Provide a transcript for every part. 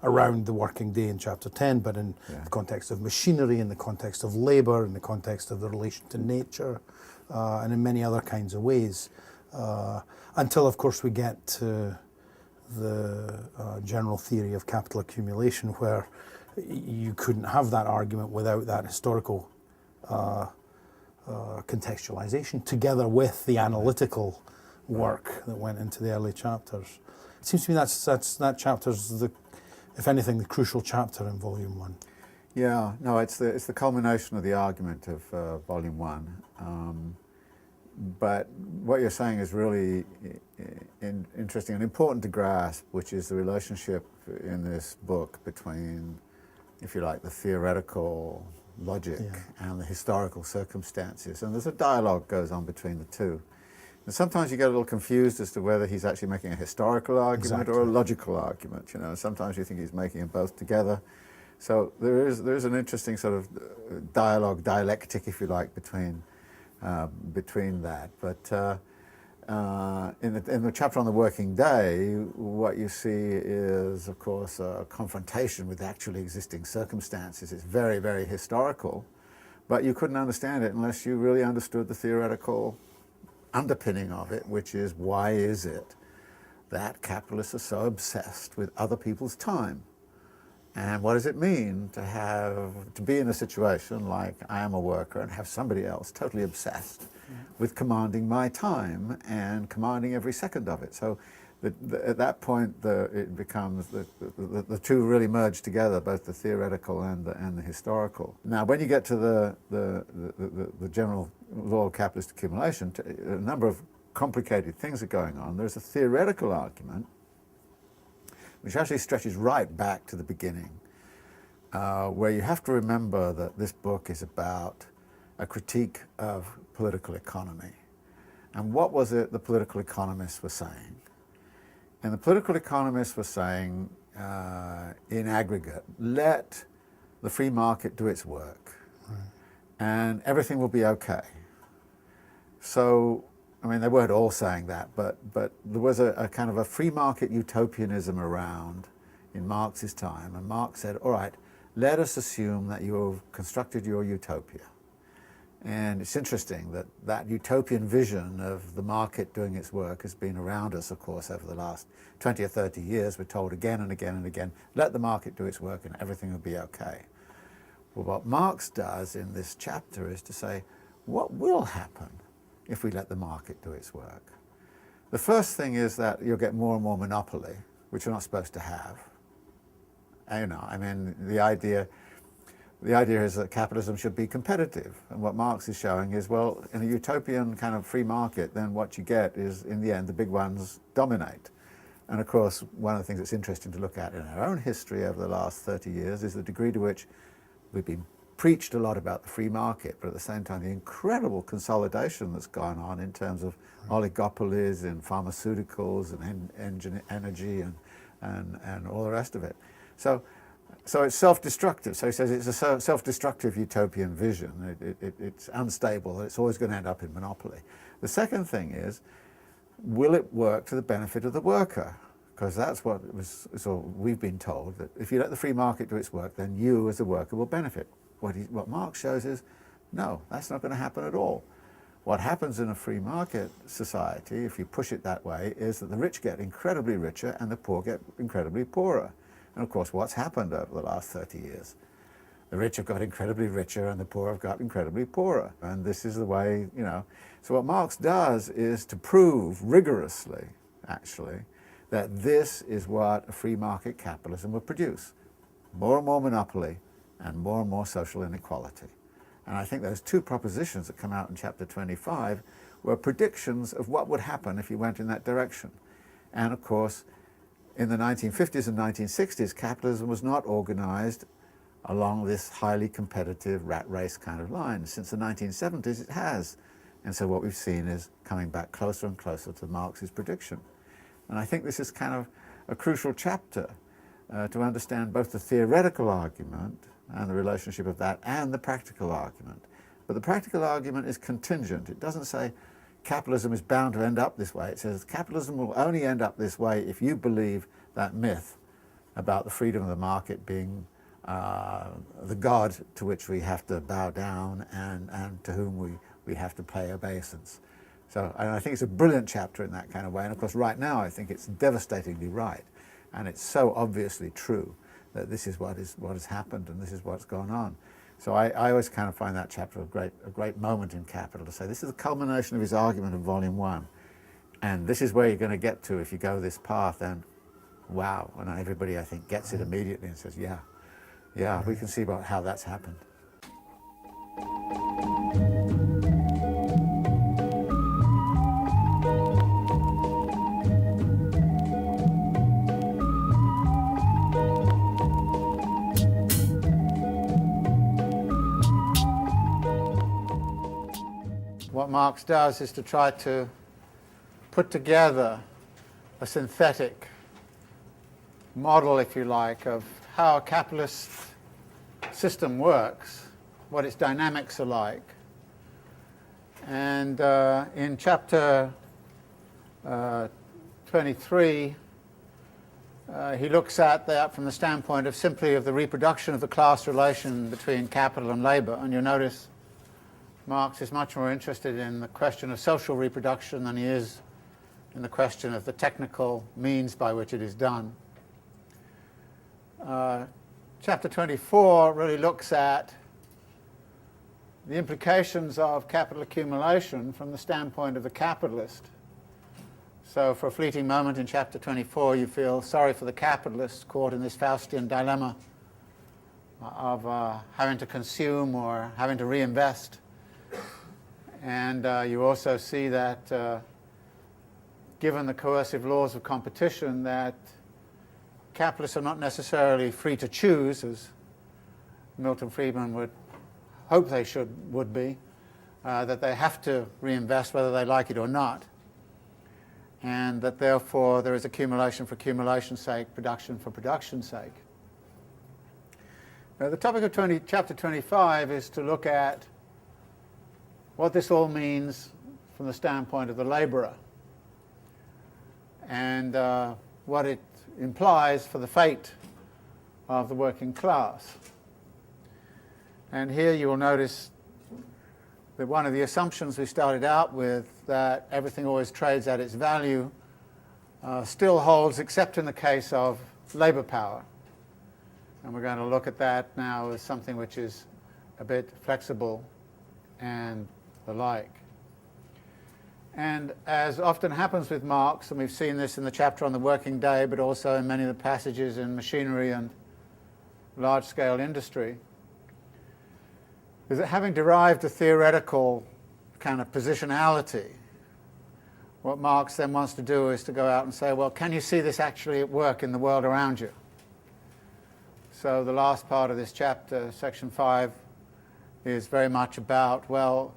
around the working day in chapter 10, but in the context of machinery, in the context of labour, in the context of the relation to nature, and in many other kinds of ways. Until, of course, we get to the general theory of capital accumulation, where you couldn't have that argument without that historical contextualization, together with the analytical work that went into the early chapters. It seems to me that chapter's if anything, the crucial chapter in Volume 1. Yeah, no, it's the culmination of the argument of Volume 1. But what you're saying is really interesting and important to grasp, which is the relationship in this book between, if you like, the theoretical logic and the historical circumstances. And there's a dialogue goes on between the two. And sometimes you get a little confused as to whether he's actually making a historical argument or a logical argument. You know, sometimes you think he's making them both together. So there is an interesting sort of dialectic, if you like, between that. But in the chapter on the working day, what you see is, of course, a confrontation with actually existing circumstances. It's very, very historical, but you couldn't understand it unless you really understood the theoretical underpinning of it, which is, why is it that capitalists are so obsessed with other people's time? And what does it mean to be in a situation like I am a worker and have somebody else totally obsessed with commanding my time and commanding every second of it? So at that point, it becomes the two really merge together, both the theoretical and the historical. Now, when you get to the general law of capitalist accumulation, a number of complicated things are going on. There's a theoretical argument which actually stretches right back to the beginning, where you have to remember that this book is about a critique of political economy. And what was it the political economists were saying? And the political economists were saying, in aggregate, let the free market do its work, and everything will be okay. So, I mean, they weren't all saying that, but there was a kind of a free market utopianism around in Marx's time, and Marx said, all right, let us assume that you've constructed your utopia. And it's interesting that utopian vision of the market doing its work has been around us, of course, over the last 20 or 30 years. We're told again and again and again, let the market do its work and everything will be okay. Well, what Marx does in this chapter is to say, what will happen if we let the market do its work? The first thing is that you'll get more and more monopoly, which you're not supposed to have. You know, I mean, the idea is that capitalism should be competitive. And what Marx is showing is, well, in a utopian kind of free market, then what you get is, in the end, the big ones dominate. And of course, one of the things that's interesting to look at in our own history over the last 30 years is the degree to which we've been preached a lot about the free market, but at the same time, the incredible consolidation that's gone on in terms of oligopolies in pharmaceuticals and energy and all the rest of it. So it's self-destructive. So he says it's a self-destructive utopian vision. It's unstable. It's always going to end up in monopoly. The second thing is, will it work to the benefit of the worker? Because that's so we've been told, that if you let the free market do its work, then you as a worker will benefit. What Marx shows is, no, that's not going to happen at all. What happens in a free market society, if you push it that way, is that the rich get incredibly richer and the poor get incredibly poorer. And of course, what's happened over the last 30 years? The rich have got incredibly richer and the poor have got incredibly poorer. And this is the way, you know. So what Marx does is to prove rigorously, actually, that this is what a free market capitalism will produce. More and more monopoly and more social inequality. And I think those two propositions that come out in chapter 25 were predictions of what would happen if you went in that direction. And of course, in the 1950s and 1960s, capitalism was not organized along this highly competitive rat race kind of line. Since the 1970s, it has. And so what we've seen is coming back closer and closer to Marx's prediction. And I think this is kind of a crucial chapter to understand both the theoretical argument and the relationship of that and the practical argument. But the practical argument is contingent. It doesn't say capitalism is bound to end up this way. It says capitalism will only end up this way if you believe that myth about the freedom of the market being the God to which we have to bow down and to whom we have to pay obeisance. So and I think it's a brilliant chapter in that kind of way. And of course right now I think it's devastatingly right. And it's so obviously true that this is what has happened and this is what's gone on. So I always kind of find that chapter a great moment in Capital to say this is the culmination of his argument of Volume 1. And this is where you're going to get to if you go this path, and wow, and everybody I think gets it immediately and says, yeah, we can see about how that's happened. What Marx does is to try to put together a synthetic model, if you like, of how a capitalist system works, what its dynamics are like. And in chapter 23, he looks at that from the standpoint of simply of the reproduction of the class relation between capital and labour. And you'll notice Marx is much more interested in the question of social reproduction than he is in the question of the technical means by which it is done. Chapter 24 really looks at the implications of capital accumulation from the standpoint of the capitalist. So for a fleeting moment in chapter 24 you feel sorry for the capitalist caught in this Faustian dilemma of having to consume or having to reinvest. And you also see that given the coercive laws of competition, that capitalists are not necessarily free to choose, as Milton Friedman would hope they would be, that they have to reinvest whether they like it or not, and that therefore there is accumulation for accumulation's sake, production for production's sake. Now, the topic of chapter 25 is to look at what this all means from the standpoint of the labourer, and what it implies for the fate of the working class. And here you will notice that one of the assumptions we started out with, that everything always trades at its value, still holds, except in the case of labour power. And we're going to look at that now as something which is a bit flexible and the like. And as often happens with Marx, and we've seen this in the chapter on the working day, but also in many of the passages in machinery and large-scale industry, is that having derived a theoretical kind of positionality, what Marx then wants to do is to go out and say, well, can you see this actually at work in the world around you? So the last part of this chapter, section 5, is very much about, well,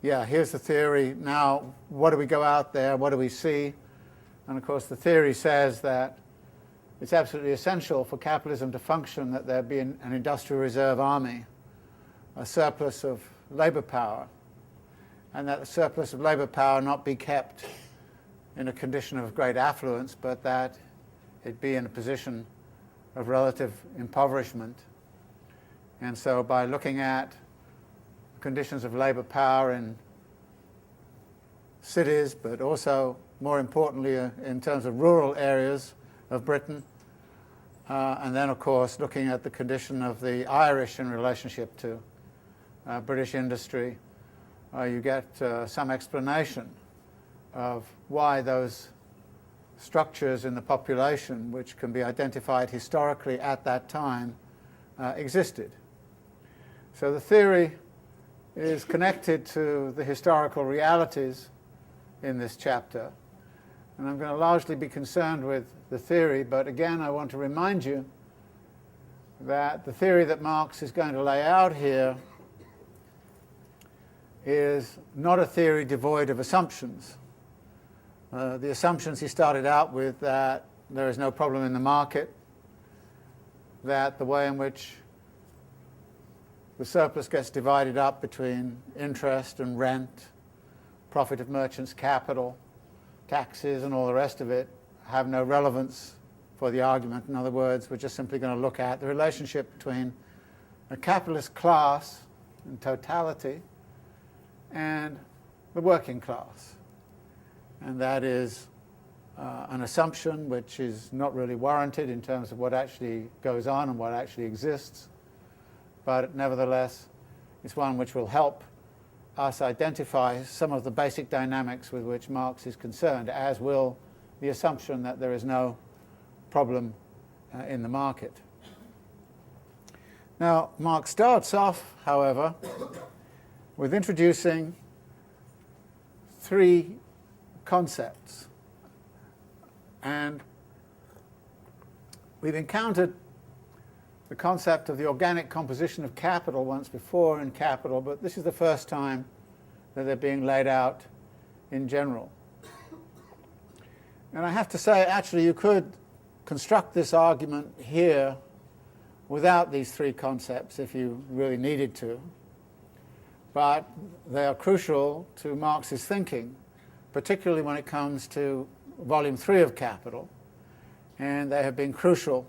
yeah, here's the theory. Now, what do we go out there? What do we see? And of course, the theory says that it's absolutely essential for capitalism to function that there be an industrial reserve army, a surplus of labour power, and that the surplus of labour power not be kept in a condition of great affluence, but that it be in a position of relative impoverishment. And so by looking at conditions of labour power in cities, but also, more importantly, in terms of rural areas of Britain, and then, of course, looking at the condition of the Irish in relationship to British industry, you get some explanation of why those structures in the population, which can be identified historically at that time, existed. So the theory is connected to the historical realities in this chapter. And I'm going to largely be concerned with the theory, but again I want to remind you that the theory that Marx is going to lay out here is not a theory devoid of assumptions. The assumptions he started out with, that there is no problem in the market, that the way in which the surplus gets divided up between interest and rent, profit of merchants' capital, taxes and all the rest of it, have no relevance for the argument. In other words, we're just simply going to look at the relationship between a capitalist class in totality and the working class. And that is an assumption which is not really warranted in terms of what actually goes on and what actually exists, but nevertheless it's one which will help us identify some of the basic dynamics with which Marx is concerned, as will the assumption that there is no problem in the market. Now, Marx starts off, however, with introducing three concepts. And we've encountered the concept of the organic composition of capital once before in Capital, but this is the first time that they're being laid out in general. And I have to say, actually, you could construct this argument here without these three concepts if you really needed to, but they are crucial to Marx's thinking, particularly when it comes to Volume 3 of Capital, and they have been crucial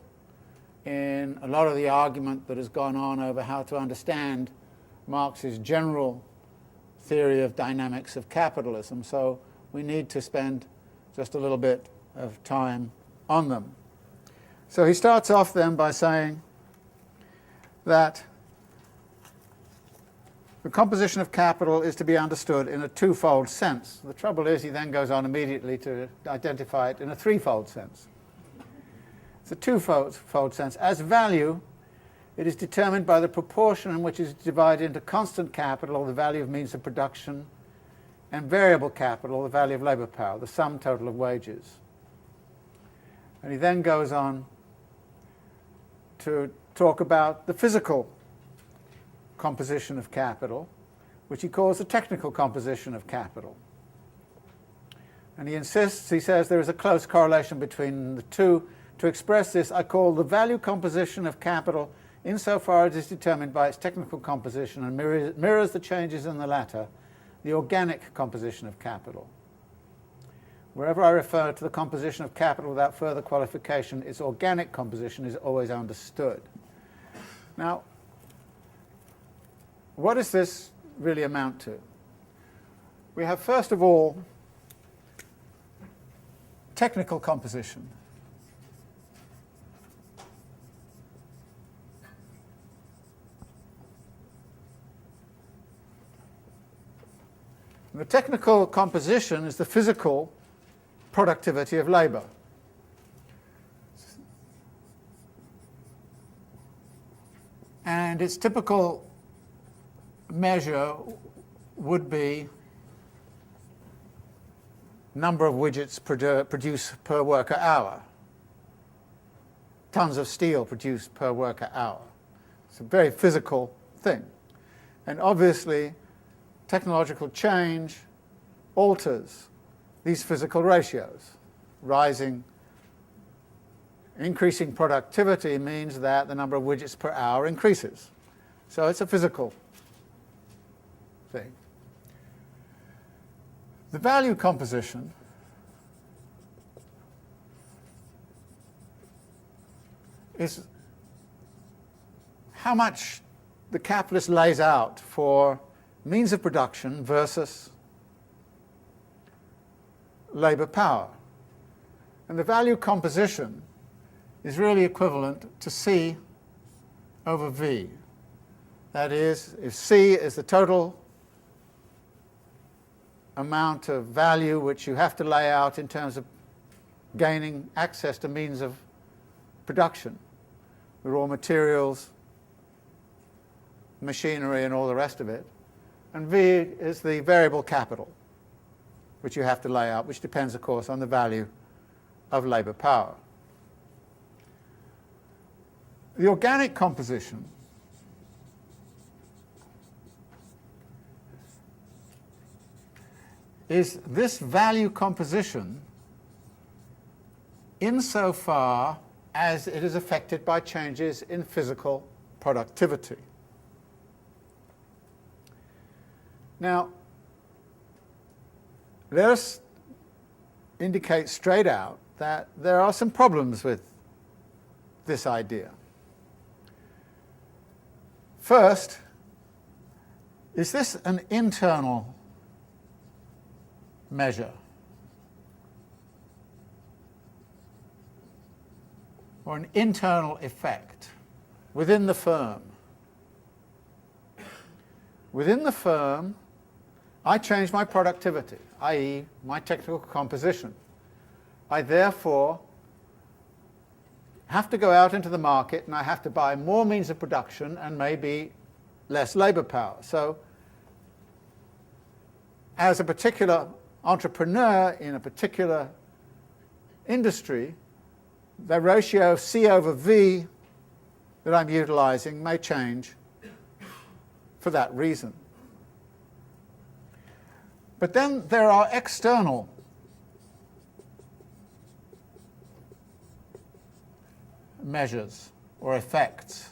in a lot of the argument that has gone on over how to understand Marx's general theory of dynamics of capitalism. So we need to spend just a little bit of time on them. So he starts off then by saying that the composition of capital is to be understood in a twofold sense. The trouble is he then goes on immediately to identify it in a threefold sense. It's a twofold sense. As value, it is determined by the proportion in which it is divided into constant capital, or the value of means of production, and variable capital, the value of labour power, the sum total of wages. And he then goes on to talk about the physical composition of capital, which he calls the technical composition of capital. And he insists, he says, there is a close correlation between the two. To express this, I call the value composition of capital, insofar as it is determined by its technical composition and mirrors the changes in the latter, the organic composition of capital. Wherever I refer to the composition of capital without further qualification, its organic composition is always understood. Now, what does this really amount to? We have, first of all, technical composition. The technical composition is the physical productivity of labour. And its typical measure would be number of widgets produced per worker hour, tons of steel produced per worker hour. It's a very physical thing. And obviously, technological change alters these physical ratios. Increasing productivity means that the number of widgets per hour increases. So it's a physical thing. The value composition is how much the capitalist lays out for means of production versus labour power. And the value composition is really equivalent to C over V. That is, if C is the total amount of value which you have to lay out in terms of gaining access to means of production, the raw materials, machinery and all the rest of it, and V is the variable capital which you have to lay out, which depends, of course, on the value of labour power. The organic composition is this value composition insofar as it is affected by changes in physical productivity. Now, let us indicate straight out that there are some problems with this idea. First, is this an internal measure? Or an internal effect within the firm? Within the firm, I change my productivity, i.e. my technical composition. I therefore have to go out into the market and I have to buy more means of production and maybe less labour power. So as a particular entrepreneur in a particular industry, the ratio of C over V that I'm utilising may change for that reason. But then there are external measures or effects.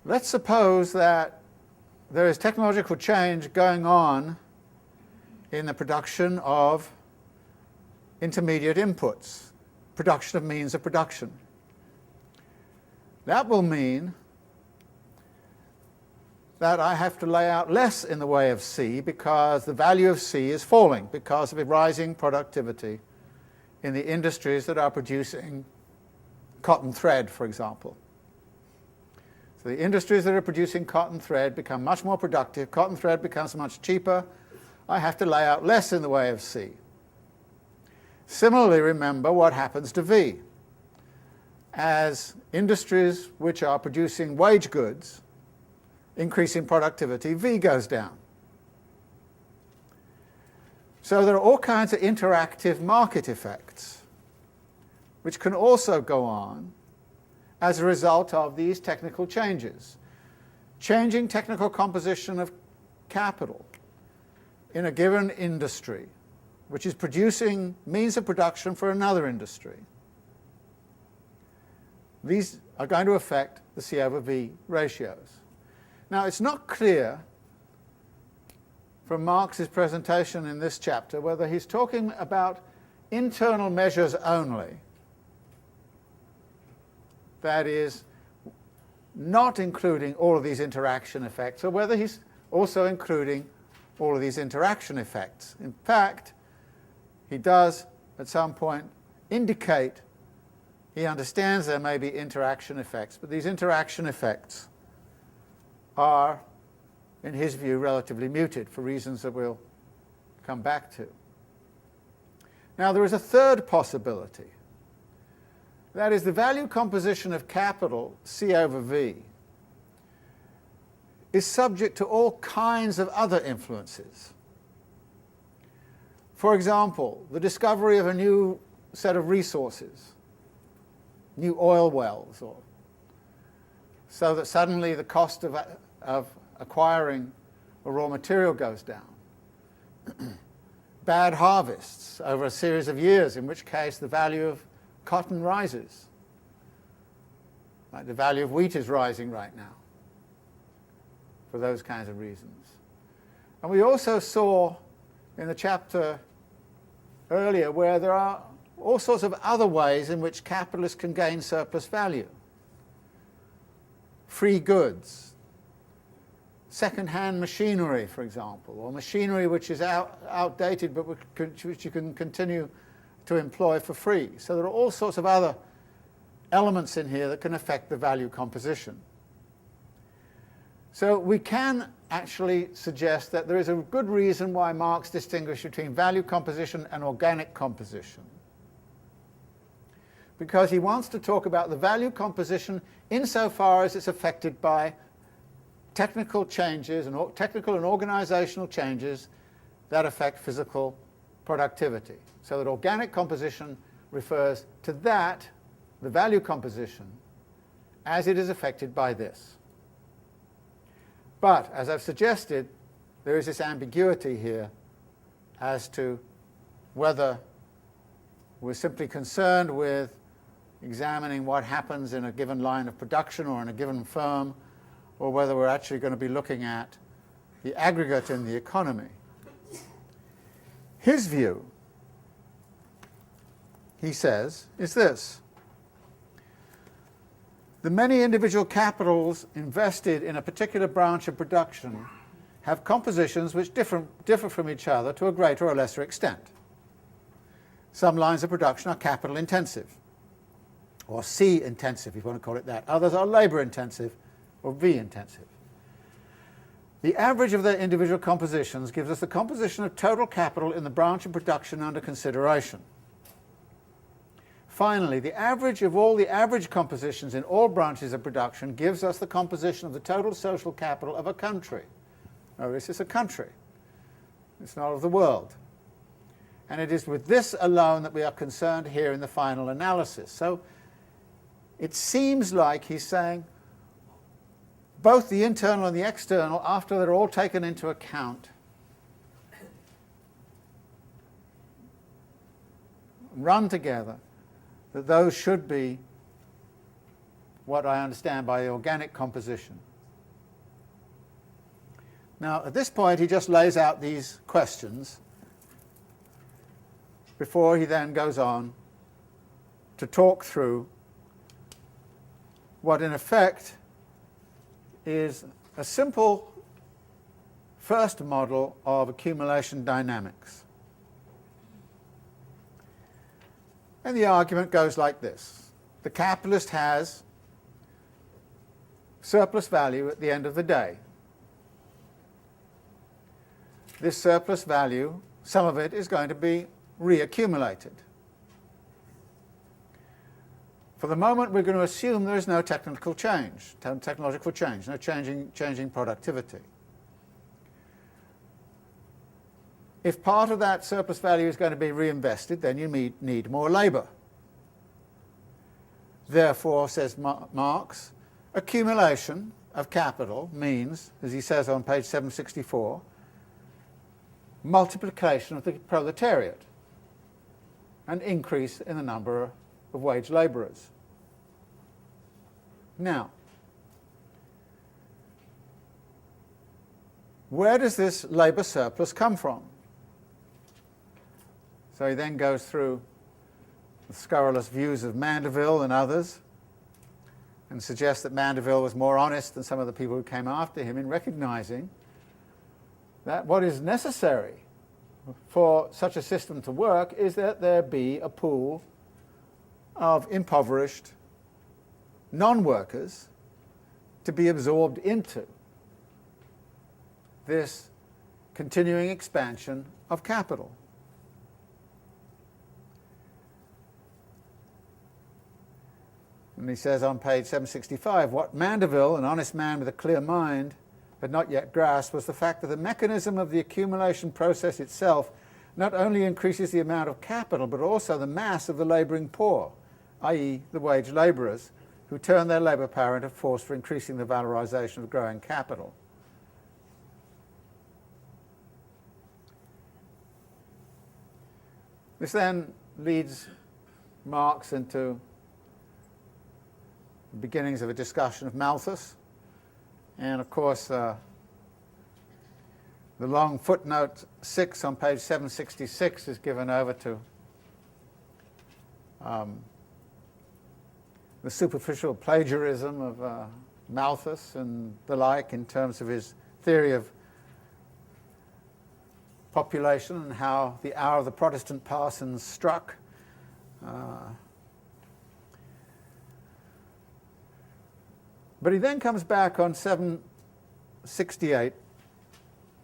Let's suppose that there is technological change going on in the production of intermediate inputs, production of means of production. That will mean that I have to lay out less in the way of C because the value of C is falling because of a rising productivity in the industries that are producing cotton thread, for example. So the industries that are producing cotton thread become much more productive, cotton thread becomes much cheaper, I have to lay out less in the way of C. Similarly, remember what happens to V. As industries which are producing wage goods increasing productivity, V goes down. So there are all kinds of interactive market effects which can also go on as a result of these technical changes. Changing technical composition of capital in a given industry, which is producing means of production for another industry. These are going to affect the C over V ratios. Now, it's not clear from Marx's presentation in this chapter whether he's talking about internal measures only, that is, not including all of these interaction effects, or whether he's also including all of these interaction effects. In fact, he does at some point indicate he understands there may be interaction effects, but these interaction effects are, in his view, relatively muted for reasons that we'll come back to. Now, there is a third possibility. That is, the value composition of capital, C over V, is subject to all kinds of other influences. For example, the discovery of a new set of resources, new oil wells, or so that suddenly the cost of acquiring a raw material goes down. Bad harvests over a series of years, in which case the value of cotton rises. Like the value of wheat is rising right now for those kinds of reasons. And we also saw in the chapter earlier where there are all sorts of other ways in which capitalists can gain surplus value. Free goods, second-hand machinery, for example, or machinery which is outdated but which you can continue to employ for free. So there are all sorts of other elements in here that can affect the value composition. So we can actually suggest that there is a good reason why Marx distinguished between value composition and organic composition, because he wants to talk about the value composition insofar as it's affected by technical changes and technical and organizational changes that affect physical productivity. So that organic composition refers to that, the value composition, as it is affected by this. But, as I've suggested, there is this ambiguity here as to whether we're simply concerned with examining what happens in a given line of production or in a given firm, or whether we're actually going to be looking at the aggregate in the economy. His view he says, is this: the many individual capitals invested in a particular branch of production have compositions which differ from each other to a greater or lesser extent. Some lines of production are capital intensive, or C intensive if you want to call it that. Others are labour intensive, or V intensive. The average of their individual compositions gives us the composition of total capital in the branch of production under consideration. Finally, the average of all the average compositions in all branches of production gives us the composition of the total social capital of a country. Notice it's a country. It's not of the world. And it is with this alone that we are concerned here in the final analysis. So it seems like he's saying both the internal and the external, after they're all taken into account, run together, that those should be what I understand by the organic composition. Now, at this point, he just lays out these questions before he then goes on to talk through what, in effect, is a simple first model of accumulation dynamics. And the argument goes like this: the capitalist has surplus value at the end of the day. This surplus value, some of it is going to be reaccumulated. For the moment, we're going to assume there is no technological change, no changing productivity. If part of that surplus value is going to be reinvested, then you need more labour. Therefore, says Marx, accumulation of capital means, as he says on page 764, multiplication of the proletariat, an increase in the number of wage labourers. Now, where does this labour surplus come from? So he then goes through the scurrilous views of Mandeville and others, and suggests that Mandeville was more honest than some of the people who came after him in recognizing that what is necessary for such a system to work is that there be a pool of impoverished non-workers to be absorbed into this continuing expansion of capital. And he says on page 765, what Mandeville, an honest man with a clear mind, had not yet grasped was the fact that the mechanism of the accumulation process itself not only increases the amount of capital, but also the mass of the labouring poor, i.e. the wage labourers, who turn their labour power into force for increasing the valorisation of growing capital. This then leads Marx into the beginnings of a discussion of Malthus, and of course the long footnote 6 on page 766 is given over to the superficial plagiarism of Malthus and the like in terms of his theory of population and how the hour of the Protestant parsons struck. But he then comes back on 768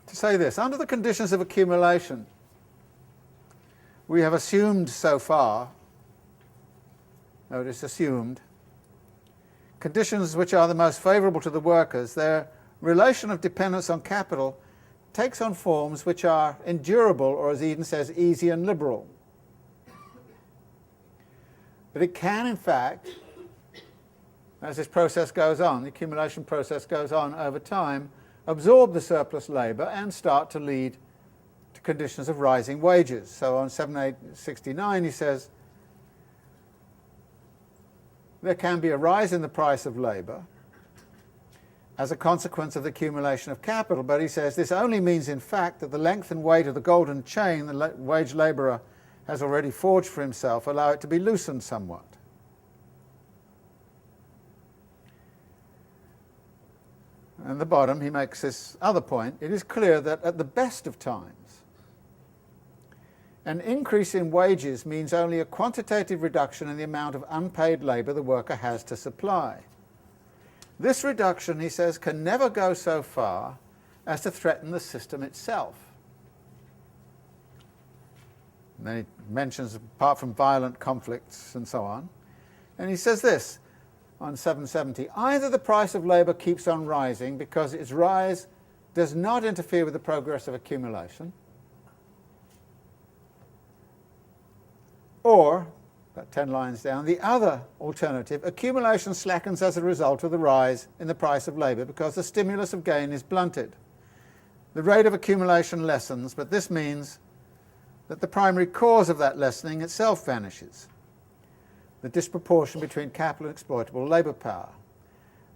to say this: under the conditions of accumulation, we have assumed so far, notice assumed, conditions which are the most favourable to the workers. Their relation of dependence on capital takes on forms which are endurable, or as Eden says, easy and liberal. But it can, in fact, as this process goes on, the accumulation process goes on over time, absorb the surplus labour and start to lead to conditions of rising wages. So on 769 he says, there can be a rise in the price of labour as a consequence of the accumulation of capital, but he says this only means in fact that the length and weight of the golden chain the wage labourer has already forged for himself, allow it to be loosened somewhat. And at the bottom he makes this other point: it is clear that at the best of times, an increase in wages means only a quantitative reduction in the amount of unpaid labour the worker has to supply. This reduction, he says, can never go so far as to threaten the system itself. And then he mentions, apart from violent conflicts and so on, and he says this on 770: either the price of labour keeps on rising because its rise does not interfere with the progress of accumulation, or, about 10 lines down, the other alternative, accumulation slackens as a result of the rise in the price of labour because the stimulus of gain is blunted. The rate of accumulation lessens, but this means that the primary cause of that lessening itself vanishes: the disproportion between capital and exploitable labour power.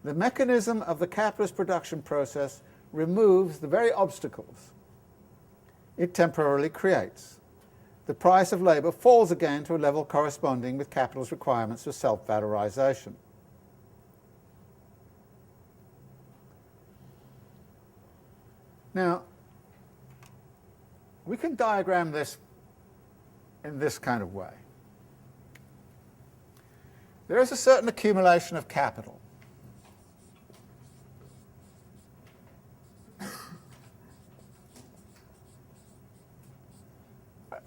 The mechanism of the capitalist production process removes the very obstacles it temporarily creates. The price of labour falls again to a level corresponding with capital's requirements for self-valorisation. Now, we can diagram this in this kind of way. There is a certain accumulation of capital.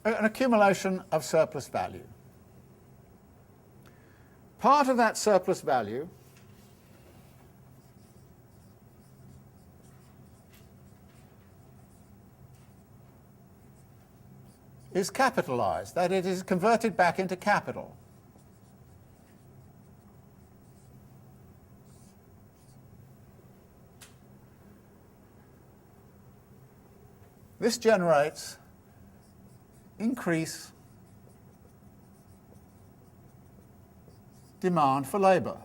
An accumulation of surplus value. Part of that surplus value is capitalized, that it is converted back into capital. This generates increase demand for labour,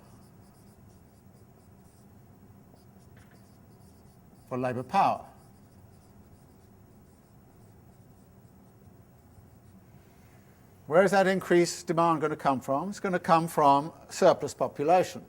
for labour power. Where is that increased demand going to come from? It's going to come from surplus population.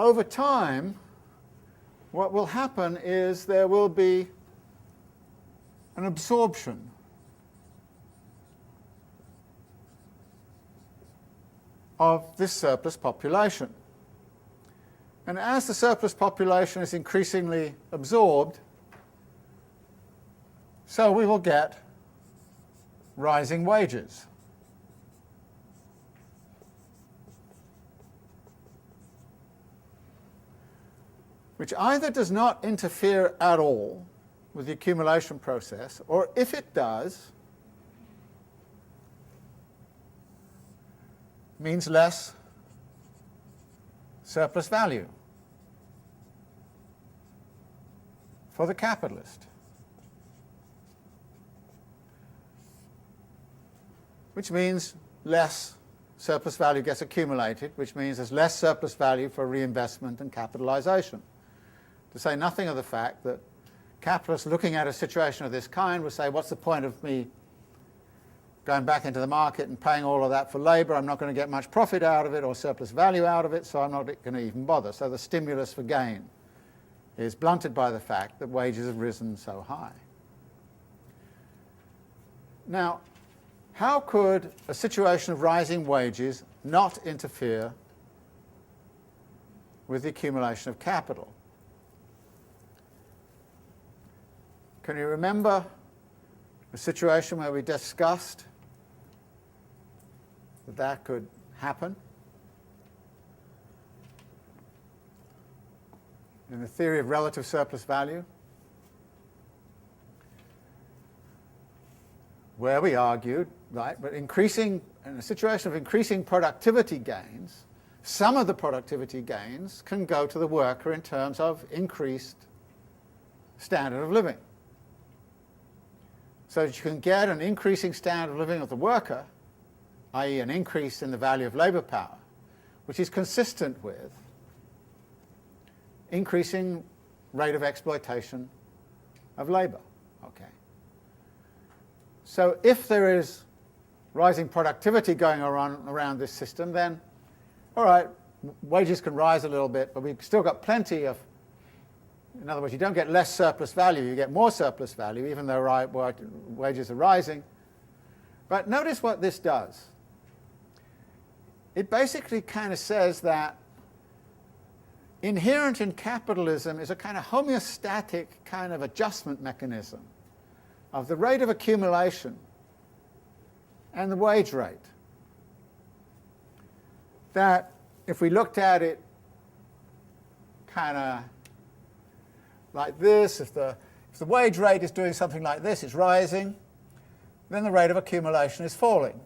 Over time, what will happen is there will be an absorption of this surplus population. And as the surplus population is increasingly absorbed, so we will get rising wages. Which either does not interfere at all with the accumulation process, or if it does, means less surplus value for the capitalist, which means less surplus value gets accumulated, which means there's less surplus value for reinvestment and capitalization. To say nothing of the fact that capitalists looking at a situation of this kind would say, what's the point of me going back into the market and paying all of that for labour? I'm not going to get much profit out of it or surplus value out of it, so I'm not going to even bother. So the stimulus for gain is blunted by the fact that wages have risen so high. Now, how could a situation of rising wages not interfere with the accumulation of capital? Can you remember a situation where we discussed that that could happen? In the theory of relative surplus value, where we argued, right, but in a situation of increasing productivity gains, some of the productivity gains can go to the worker in terms of increased standard of living. So that you can get an increasing standard of living of the worker i.e. an increase in the value of labour power, which is consistent with increasing rate of exploitation of labour. Okay. So if there is rising productivity going around this system, then, all right, wages can rise a little bit, but we've still got plenty of, in other words, you don't get less surplus value, you get more surplus value, even though wages are rising. But notice what this does. It basically kind of says that inherent in capitalism is a kind of homeostatic kind of adjustment mechanism of the rate of accumulation and the wage rate. That if we looked at it kind of like this, if the wage rate is doing something like this, it's rising, then the rate of accumulation is falling.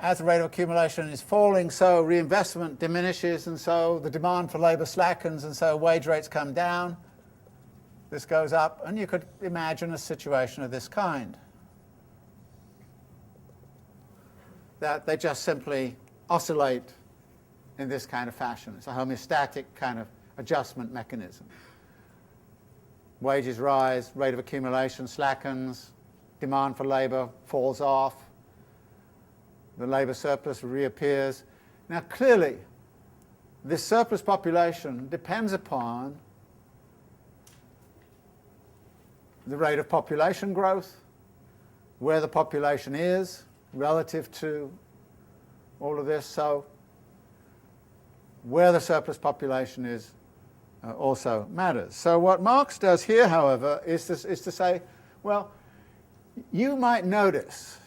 As the rate of accumulation is falling, so reinvestment diminishes, and so the demand for labour slackens, and so wage rates come down. This goes up, and you could imagine a situation of this kind. That they just simply oscillate in this kind of fashion. It's a homeostatic kind of adjustment mechanism. Wages rise, rate of accumulation slackens, demand for labour falls off, the labour surplus reappears. Now clearly, this surplus population depends upon the rate of population growth, where the population is relative to all of this. So where the surplus population is also matters. So what Marx does here, however, is to say, well, you might notice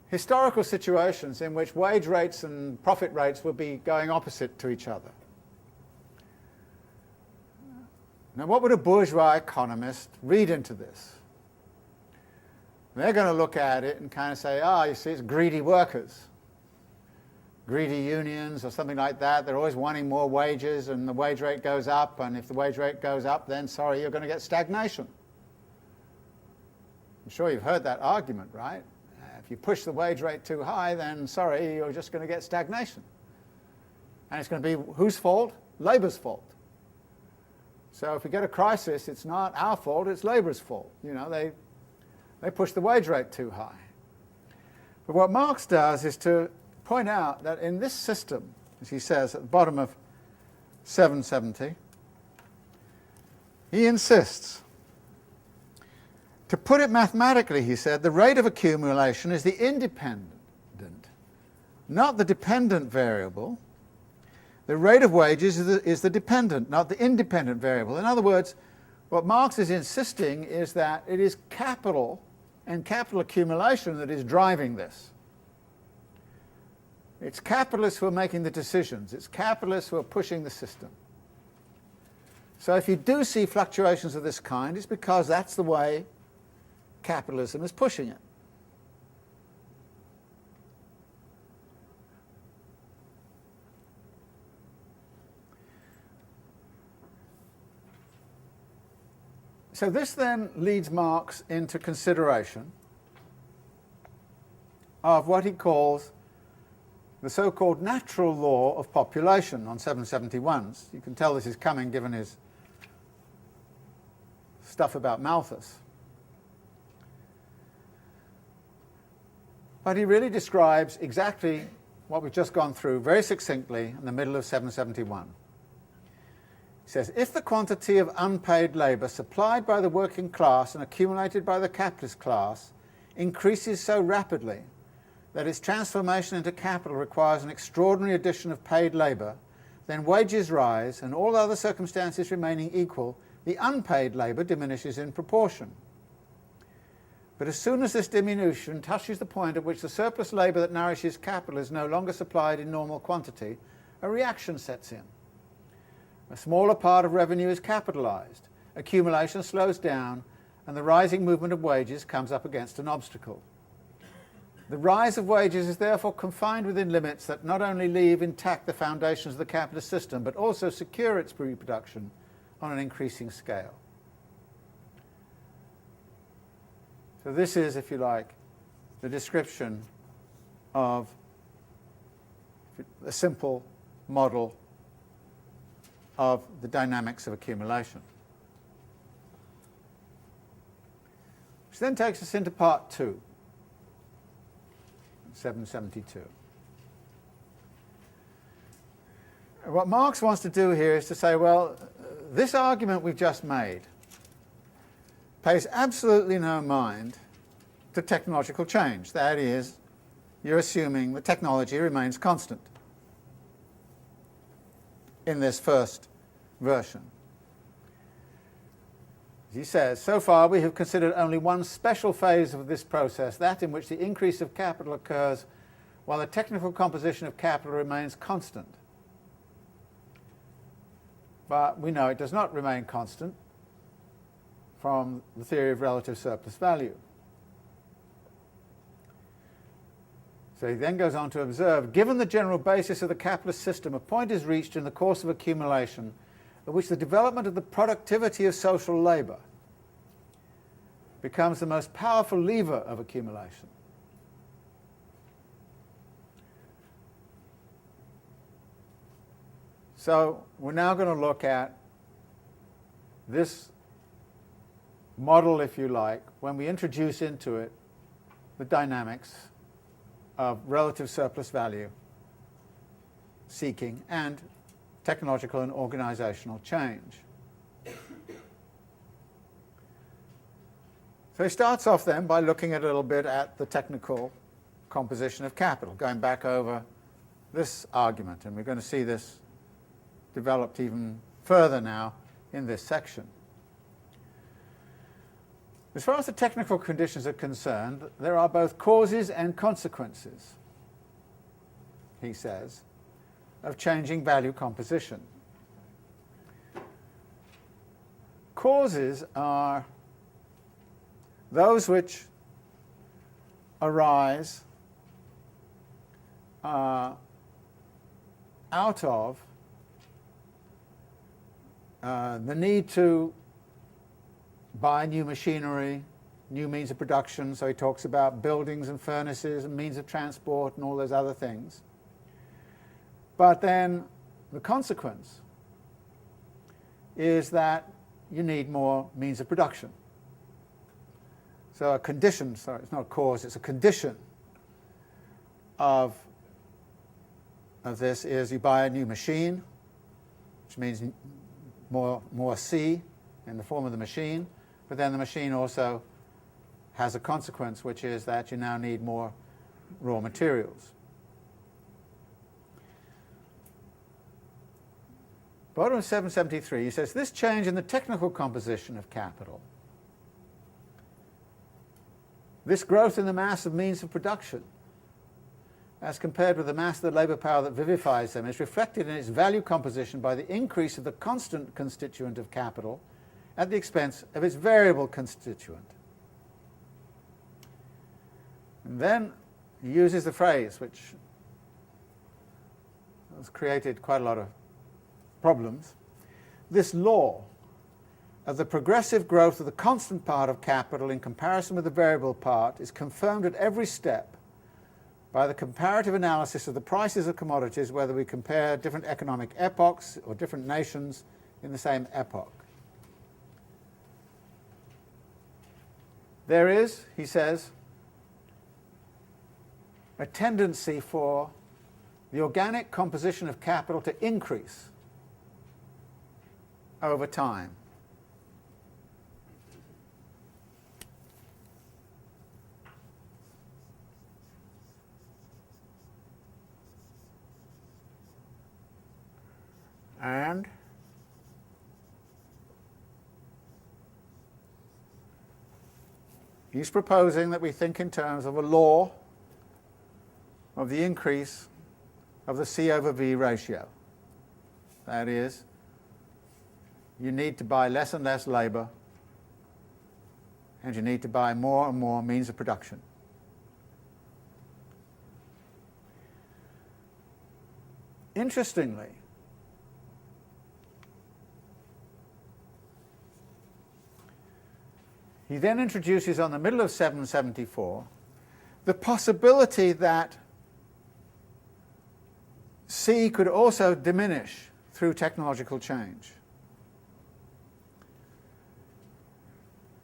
historical situations in which wage rates and profit rates will be going opposite to each other. Now, what would a bourgeois economist read into this? They're going to look at it and kind of say, you see, it's greedy workers, greedy unions or something like that. They're always wanting more wages, and the wage rate goes up, and if the wage rate goes up, then, sorry, you're going to get stagnation. I'm sure you've heard that argument, right? If you push the wage rate too high, then, sorry, you're just going to get stagnation. And it's going to be whose fault? Labour's fault. So if we get a crisis, it's not our fault, it's Labour's fault. You know, they push the wage rate too high. But what Marx does is to point out that in this system, as he says at the bottom of 770, he insists, to put it mathematically, he said, the rate of accumulation is the independent, not the dependent variable. The rate of wages is the dependent, not the independent variable. In other words, what Marx is insisting is that it is capital and capital accumulation that is driving this. It's capitalists who are making the decisions. It's capitalists who are pushing the system. So if you do see fluctuations of this kind, it's because that's the way capitalism is pushing it. So this then leads Marx into consideration of what he calls the so-called natural law of population on 771s. You can tell this is coming given his stuff about Malthus. But he really describes exactly what we've just gone through very succinctly in the middle of 771. He says, if the quantity of unpaid labour supplied by the working class and accumulated by the capitalist class increases so rapidly that its transformation into capital requires an extraordinary addition of paid labour, then wages rise, and all other circumstances remaining equal, the unpaid labour diminishes in proportion. But as soon as this diminution touches the point at which the surplus labour that nourishes capital is no longer supplied in normal quantity, a reaction sets in. A smaller part of revenue is capitalised, accumulation slows down, and the rising movement of wages comes up against an obstacle. The rise of wages is therefore confined within limits that not only leave intact the foundations of the capitalist system, but also secure its reproduction on an increasing scale. So this is, if you like, the description of a simple model of the dynamics of accumulation. Which then takes us into part 2, 772. What Marx wants to do here is to say, well, this argument we've just made pays absolutely no mind to technological change. That is, you're assuming that technology remains constant in this first version. He says, so far we have considered only one special phase of this process, that in which the increase of capital occurs while the technical composition of capital remains constant. But we know it does not remain constant from the theory of relative surplus value. So he then goes on to observe, given the general basis of the capitalist system, a point is reached in the course of accumulation at which the development of the productivity of social labour becomes the most powerful lever of accumulation. So we're now going to look at this model, if you like, when we introduce into it the dynamics of relative surplus value seeking and technological and organizational change. So he starts off then by looking a little bit at the technical composition of capital, going back over this argument, and we're going to see this developed even further now in this section. As far as the technical conditions are concerned, there are both causes and consequences, he says, of changing value composition. Causes are those which arise out of the need to buy new machinery, new means of production. So he talks about buildings and furnaces and means of transport and all those other things. But then the consequence is that you need more means of production. So a condition, sorry, it's not a cause, it's a condition of this is you buy a new machine, which means more C in the form of the machine, but then the machine also has a consequence, which is that you now need more raw materials. Bottom of 773, he says, this change in the technical composition of capital, this growth in the mass of means of production, as compared with the mass of the labour power that vivifies them, is reflected in its value composition by the increase of the constant constituent of capital at the expense of its variable constituent. And then he uses the phrase, which has created quite a lot of problems. This law of the progressive growth of the constant part of capital in comparison with the variable part is confirmed at every step by the comparative analysis of the prices of commodities, whether we compare different economic epochs or different nations in the same epoch. There is, he says, a tendency for the organic composition of capital to increase over time. And he's proposing that we think in terms of a law of the increase of the C over V ratio. That is, you need to buy less and less labour, and you need to buy more and more means of production. Interestingly, he then introduces on the middle of 774 the possibility that C could also diminish through technological change.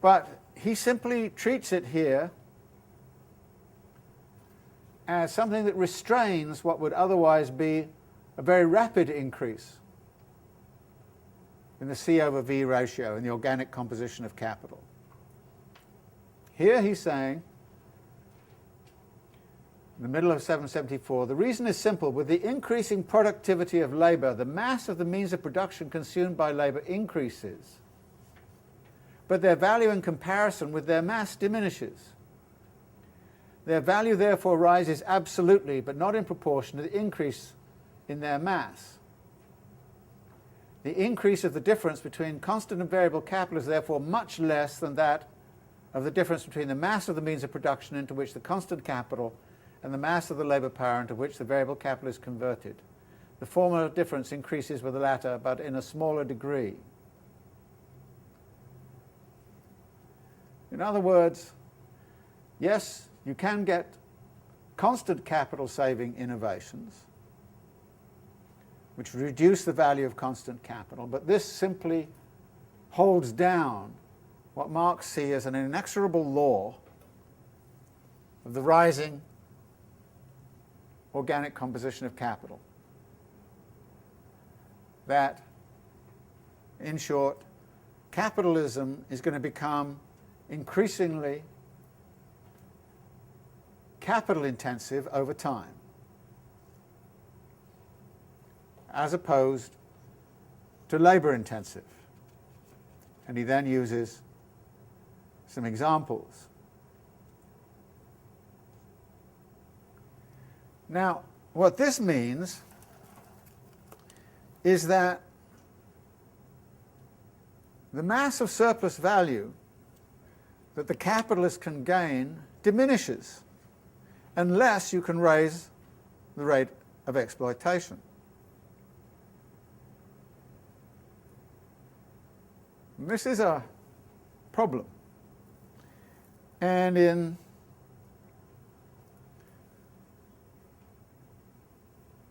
But he simply treats it here as something that restrains what would otherwise be a very rapid increase in the C over V ratio in the organic composition of capital. Here he's saying, in the middle of 774, the reason is simple. With the increasing productivity of labour, the mass of the means of production consumed by labour increases, but their value in comparison with their mass diminishes. Their value therefore rises absolutely, but not in proportion to the increase in their mass. The increase of the difference between constant and variable capital is therefore much less than that of the difference between the mass of the means of production into which the constant capital and the mass of the labour power into which the variable capital is converted. The former difference increases with the latter, but in a smaller degree. In other words, yes, you can get constant capital saving innovations which reduce the value of constant capital, but this simply holds down what Marx sees as an inexorable law of the rising organic composition of capital. That, in short, capitalism is going to become increasingly capital intensive over time, as opposed to labour intensive. And he then uses some examples. Now, what this means is that the mass of surplus value that the capitalist can gain diminishes unless you can raise the rate of exploitation. And this is a problem. And in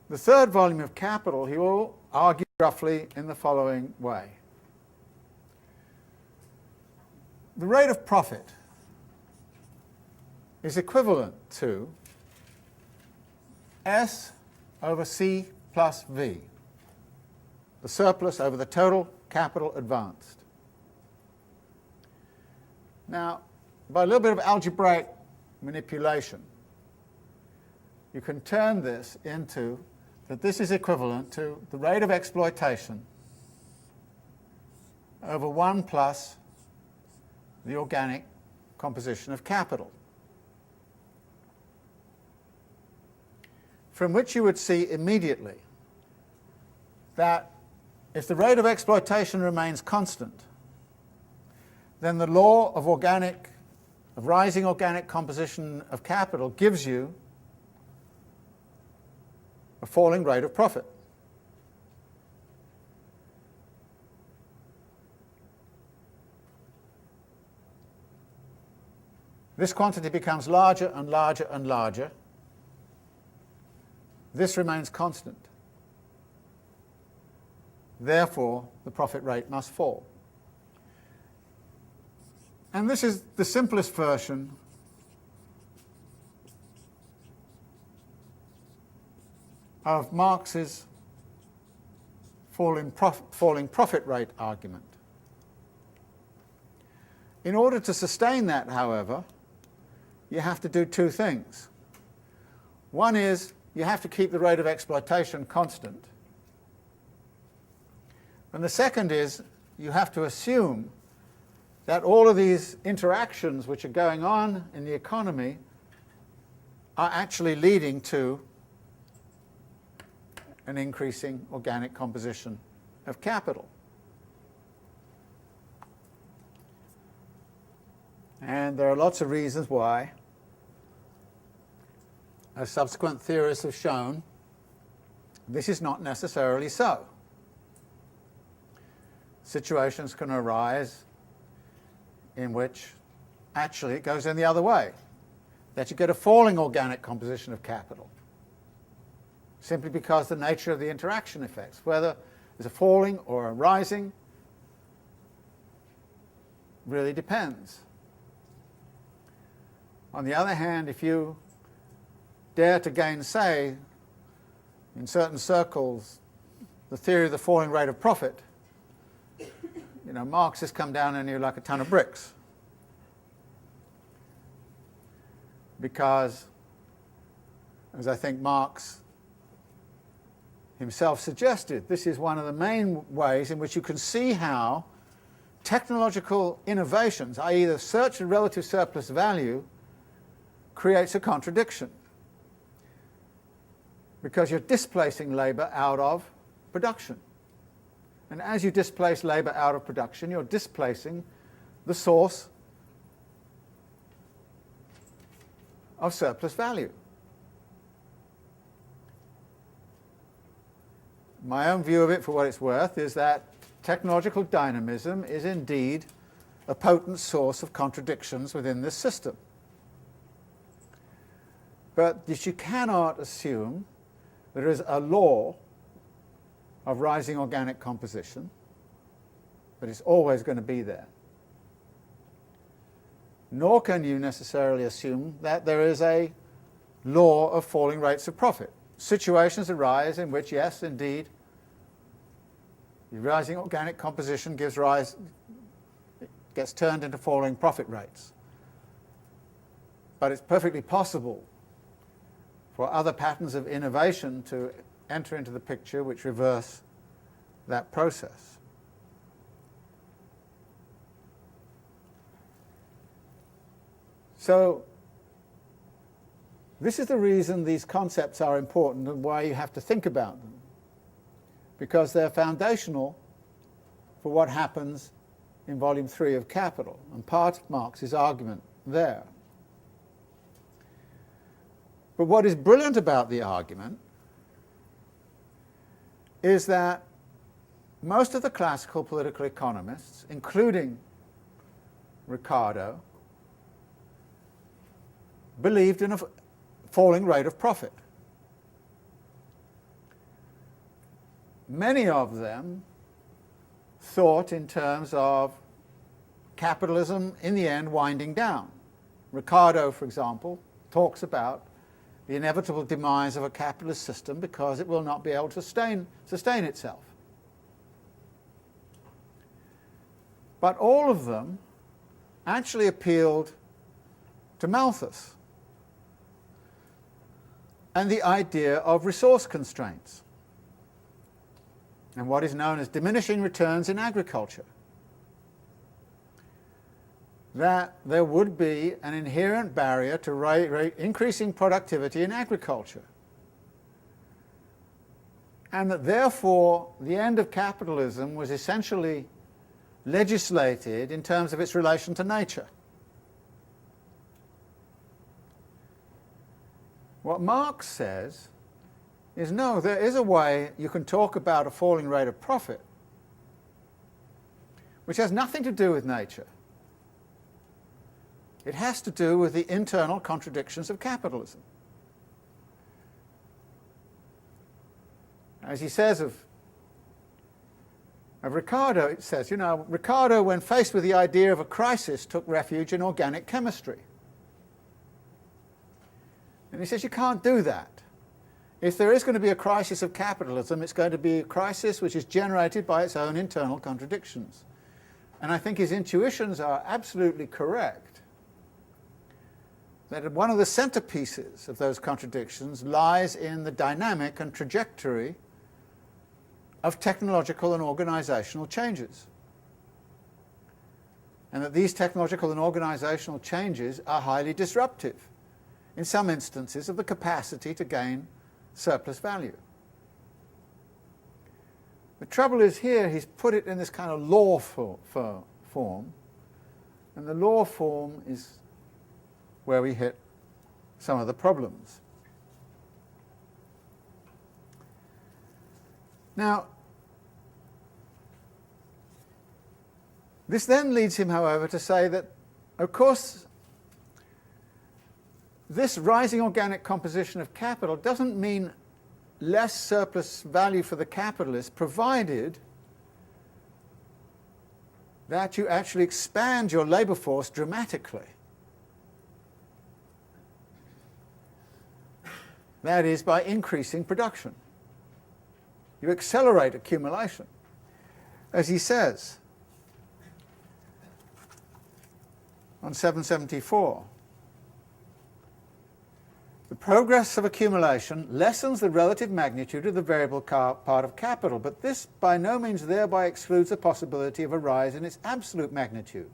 the third volume of Capital, he will argue roughly in the following way. The rate of profit is equivalent to S over C plus V, the surplus over the total capital advanced. Now, by a little bit of algebraic manipulation, you can turn this into that this is equivalent to the rate of exploitation over 1 plus the organic composition of capital, from which you would see immediately that if the rate of exploitation remains constant, then the law of rising organic composition of capital gives you a falling rate of profit. This quantity becomes larger and larger and larger. This remains constant. Therefore, the profit rate must fall. And this is the simplest version of Marx's falling profit rate argument. In order to sustain that, however, you have to do two things. One is you have to keep the rate of exploitation constant. And the second is you have to assume that all of these interactions which are going on in the economy are actually leading to an increasing organic composition of capital. And there are lots of reasons why, as subsequent theorists have shown, this is not necessarily so. Situations can arise in which actually it goes in the other way. that you get a falling organic composition of capital, simply because the nature of the interaction effects, whether there's a falling or a rising, really depends. On the other hand, if you dare to gainsay, in certain circles, the theory of the falling rate of profit, Marx has come down on you like a ton of bricks. Because, as I think Marx himself suggested, this is one of the main ways in which you can see how technological innovations, i.e. the search for relative surplus value, creates a contradiction. Because you're displacing labour out of production. And as you displace labour out of production, you're displacing the source of surplus value. My own view of it, for what it's worth, is that technological dynamism is indeed a potent source of contradictions within this system. But that you cannot assume there is a law of rising organic composition, but it's always going to be there. Nor can you necessarily assume that there is a law of falling rates of profit. Situations arise in which, yes, indeed, the rising organic composition gets turned into falling profit rates. But it's perfectly possible for other patterns of innovation to enter into the picture which reverse that process. So, this is the reason these concepts are important and why you have to think about them. Because they're foundational for what happens in Volume 3 of Capital, and part of Marx's argument there. But what is brilliant about the argument is that most of the classical political economists, including Ricardo, believed in a falling rate of profit. Many of them thought in terms of capitalism in the end winding down. Ricardo, for example, talks about the inevitable demise of a capitalist system because it will not be able to sustain itself. But all of them actually appealed to Malthus and the idea of resource constraints and what is known as diminishing returns in agriculture. That there would be an inherent barrier to increasing productivity in agriculture. And that therefore the end of capitalism was essentially legislated in terms of its relation to nature. What Marx says is no, there is a way you can talk about a falling rate of profit which has nothing to do with nature. It has to do with the internal contradictions of capitalism. As he says of Ricardo, it says, Ricardo, when faced with the idea of a crisis, took refuge in organic chemistry. And he says you can't do that. If there is going to be a crisis of capitalism, it's going to be a crisis which is generated by its own internal contradictions. And I think his intuitions are absolutely correct. That one of the centerpieces of those contradictions lies in the dynamic and trajectory of technological and organizational changes. And that these technological and organizational changes are highly disruptive, in some instances, of the capacity to gain surplus value. The trouble is here, he's put it in this kind of law form, and the law form is where we hit some of the problems. Now, this then leads him, however, to say that, of course, this rising organic composition of capital doesn't mean less surplus value for the capitalist, provided that you actually expand your labour force dramatically. That is, by increasing production. You accelerate accumulation. As he says on 774, the progress of accumulation lessens the relative magnitude of the variable part of capital, but this by no means thereby excludes the possibility of a rise in its absolute magnitude.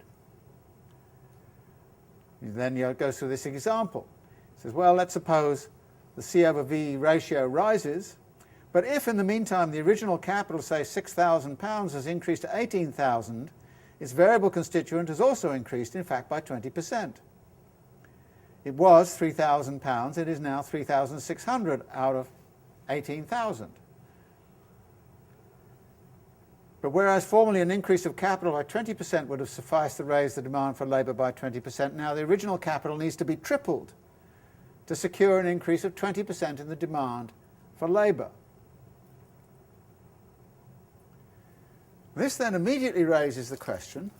Then he goes through this example. He says, well, let's suppose the C over V ratio rises, but if in the meantime the original capital, say £6,000, has increased to 18,000, its variable constituent has also increased, in fact, by 20%. It was £3,000, it is now 3,600 out of 18,000. But whereas formerly an increase of capital by 20% would have sufficed to raise the demand for labour by 20%, now the original capital needs to be tripled to secure an increase of 20% in the demand for labour. This then immediately raises the question,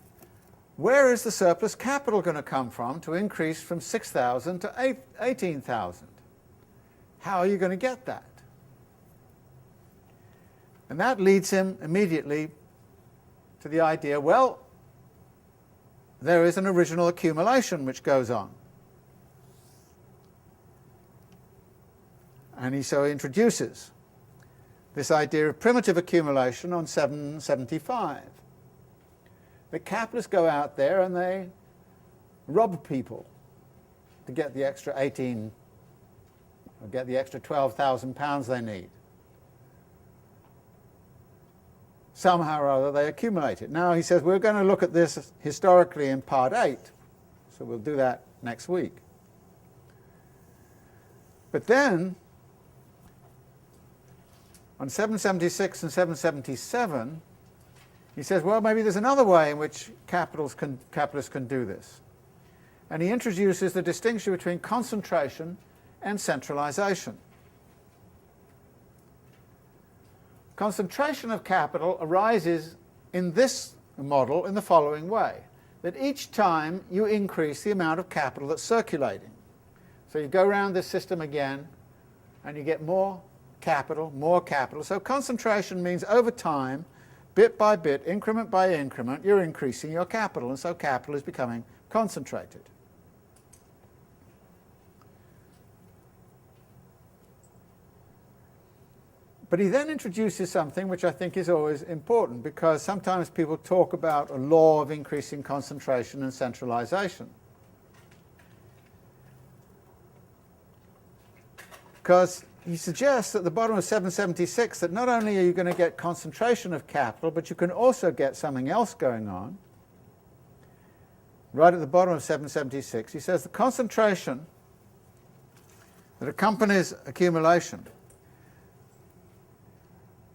where is the surplus capital going to come from to increase from 6,000 to 18,000? How are you going to get that? And that leads him immediately to the idea, well, there is an original accumulation which goes on. And he so introduces this idea of primitive accumulation on 775. The capitalists go out there and they rob people to get the extra 18, or get the extra £12,000 they need. Somehow or other they accumulate it. Now he says we're going to look at this historically in part 8, so we'll do that next week. But then on 776 and 777, he says, well, maybe there's another way in which capitalists can do this. And he introduces the distinction between concentration and centralization. Concentration of capital arises in this model in the following way, that each time you increase the amount of capital that's circulating. So you go around this system again, and you get more capital, more capital. So concentration means over time, bit by bit, increment by increment, you're increasing your capital, and so capital is becoming concentrated. But he then introduces something which I think is always important, because sometimes people talk about a law of increasing concentration and centralization. Because he suggests at the bottom of 776 that not only are you going to get concentration of capital, but you can also get something else going on. Right at the bottom of 776, he says the concentration that accompanies accumulation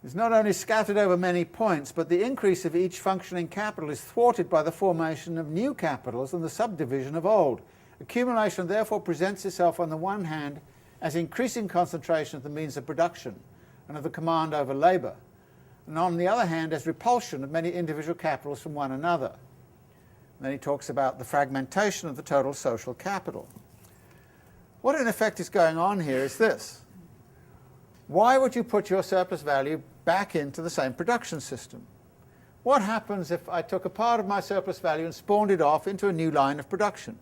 is not only scattered over many points, but the increase of each functioning capital is thwarted by the formation of new capitals and the subdivision of old. Accumulation therefore presents itself on the one hand as increasing concentration of the means of production and of the command over labour, and on the other hand as repulsion of many individual capitals from one another. And then he talks about the fragmentation of the total social capital. What in effect is going on here is this. Why would you put your surplus value back into the same production system? What happens if I took a part of my surplus value and spawned it off into a new line of production?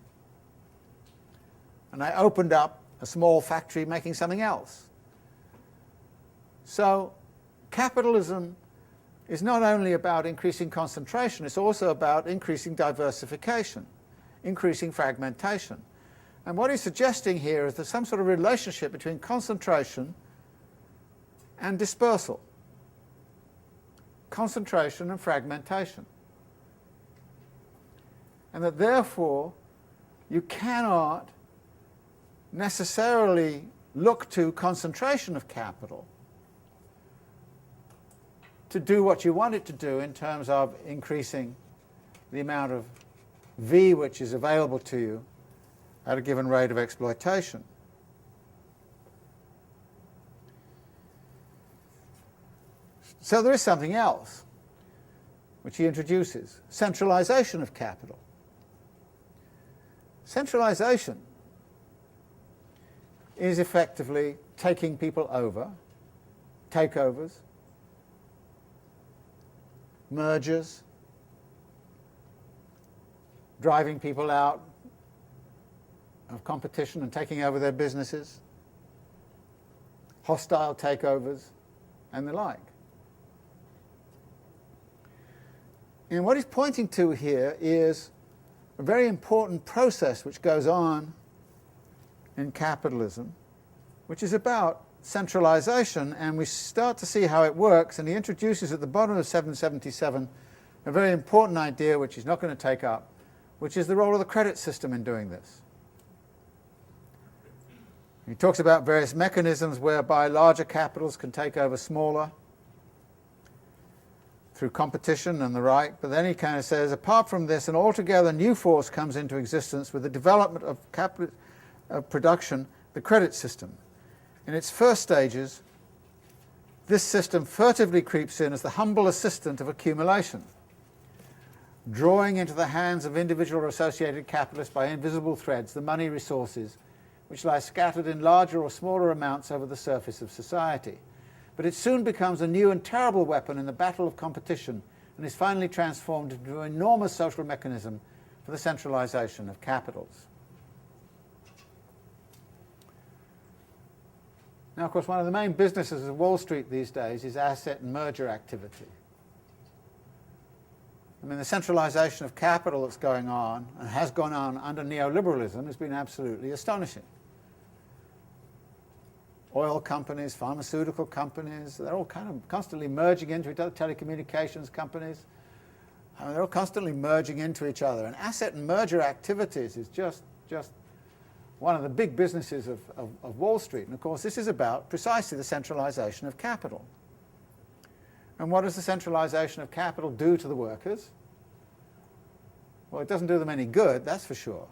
And I opened up a small factory making something else. So capitalism is not only about increasing concentration, it's also about increasing diversification, increasing fragmentation. And what he's suggesting here is there's some sort of relationship between concentration and dispersal, concentration and fragmentation. And that therefore you cannot necessarily look to concentration of capital to do what you want it to do in terms of increasing the amount of V which is available to you at a given rate of exploitation. So there is something else which he introduces, centralization of capital. Centralization is effectively taking people over, takeovers, mergers, driving people out of competition and taking over their businesses, hostile takeovers, and the like. And what he's pointing to here is a very important process which goes on in capitalism, which is about centralization, and we start to see how it works, and he introduces at the bottom of 777 a very important idea which he's not going to take up, which is the role of the credit system in doing this. He talks about various mechanisms whereby larger capitals can take over smaller through competition and the like, but then he kind of says, apart from this, an altogether new force comes into existence with the development of production, the credit system. In its first stages, this system furtively creeps in as the humble assistant of accumulation, drawing into the hands of individual or associated capitalists by invisible threads the money resources which lie scattered in larger or smaller amounts over the surface of society. But it soon becomes a new and terrible weapon in the battle of competition and is finally transformed into an enormous social mechanism for the centralization of capitals. Now, of course, one of the main businesses of Wall Street these days is asset and merger activity. I mean, the centralization of capital that's going on and has gone on under neoliberalism has been absolutely astonishing. Oil companies, pharmaceutical companies, they're all kind of constantly merging into each other, telecommunications companies. I mean, they're all constantly merging into each other. And asset and merger activities is just one of the big businesses of Wall Street. And of course, this is about precisely the centralization of capital. And what does the centralization of capital do to the workers? Well, it doesn't do them any good, that's for sure.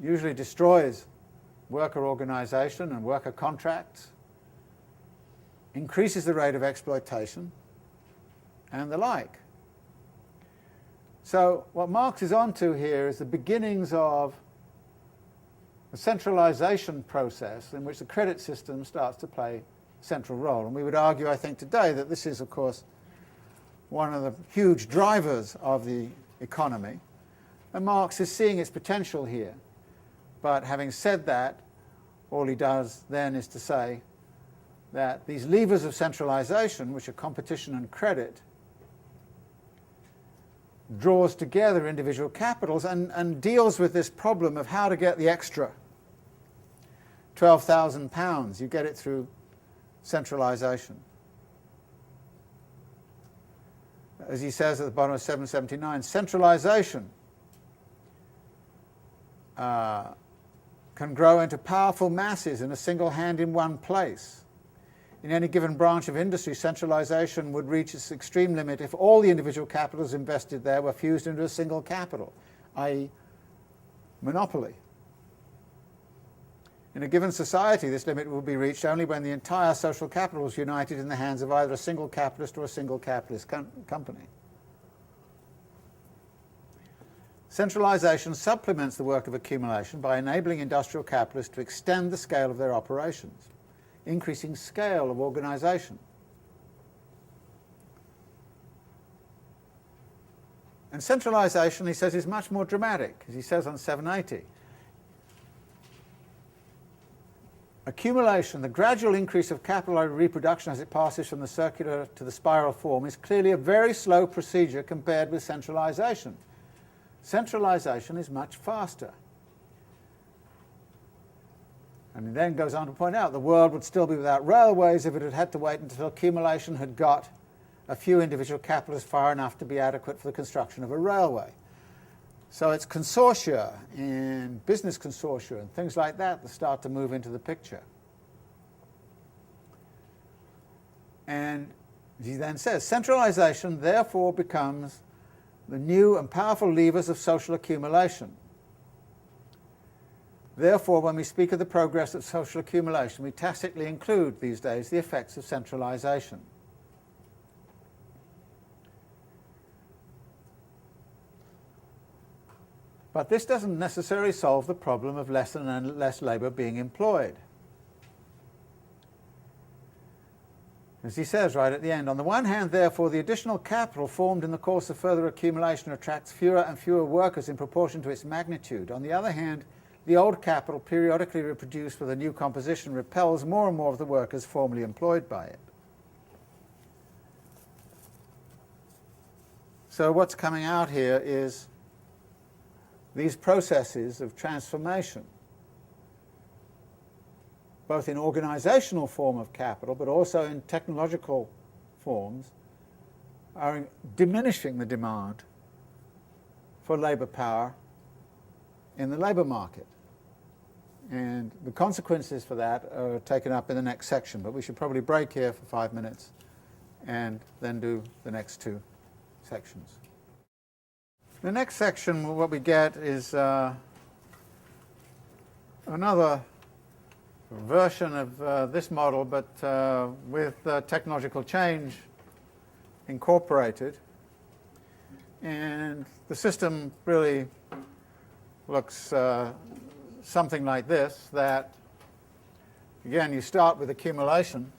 It usually destroys worker organisation and worker contracts, increases the rate of exploitation, and the like. So what Marx is onto here is the beginnings of a centralisation process in which the credit system starts to play a central role. And we would argue, I think, today that this is, of course, one of the huge drivers of the economy. And Marx is seeing its potential here. But having said that, all he does then is to say that these levers of centralisation, which are competition and credit, draws together individual capitals and deals with this problem of how to get the extra £12,000. You get it through centralisation. As he says at the bottom of 779, centralisation can grow into powerful masses in a single hand in one place. In any given branch of industry, centralisation would reach its extreme limit if all the individual capitals invested there were fused into a single capital, i.e. monopoly. In a given society, this limit will be reached only when the entire social capital is united in the hands of either a single capitalist or a single capitalist company. Centralisation supplements the work of accumulation by enabling industrial capitalists to extend the scale of their operations, increasing scale of organisation. And centralisation, he says, is much more dramatic, as he says on 780. Accumulation, the gradual increase of capillary reproduction as it passes from the circular to the spiral form, is clearly a very slow procedure compared with centralisation. Centralisation is much faster. And he then goes on to point out the world would still be without railways if it had had to wait until accumulation had got a few individual capitalists far enough to be adequate for the construction of a railway. So it's consortia and business consortia and things like that start to move into the picture. And he then says, centralisation therefore becomes the new and powerful levers of social accumulation. Therefore, when we speak of the progress of social accumulation, we tacitly include these days the effects of centralisation. But this doesn't necessarily solve the problem of less and less labour being employed. As he says right at the end, on the one hand, therefore, the additional capital formed in the course of further accumulation attracts fewer and fewer workers in proportion to its magnitude. On the other hand, the old capital, periodically reproduced with a new composition, repels more and more of the workers formerly employed by it. So what's coming out here is these processes of transformation, both in organizational form of capital but also in technological forms, are diminishing the demand for labour power in the labour market. And the consequences for that are taken up in the next section, but we should probably break here for 5 minutes and then do the next two sections. The next section, what we get is another version of this model, but with technological change incorporated. And the system really looks something like this, that, again, you start with accumulation.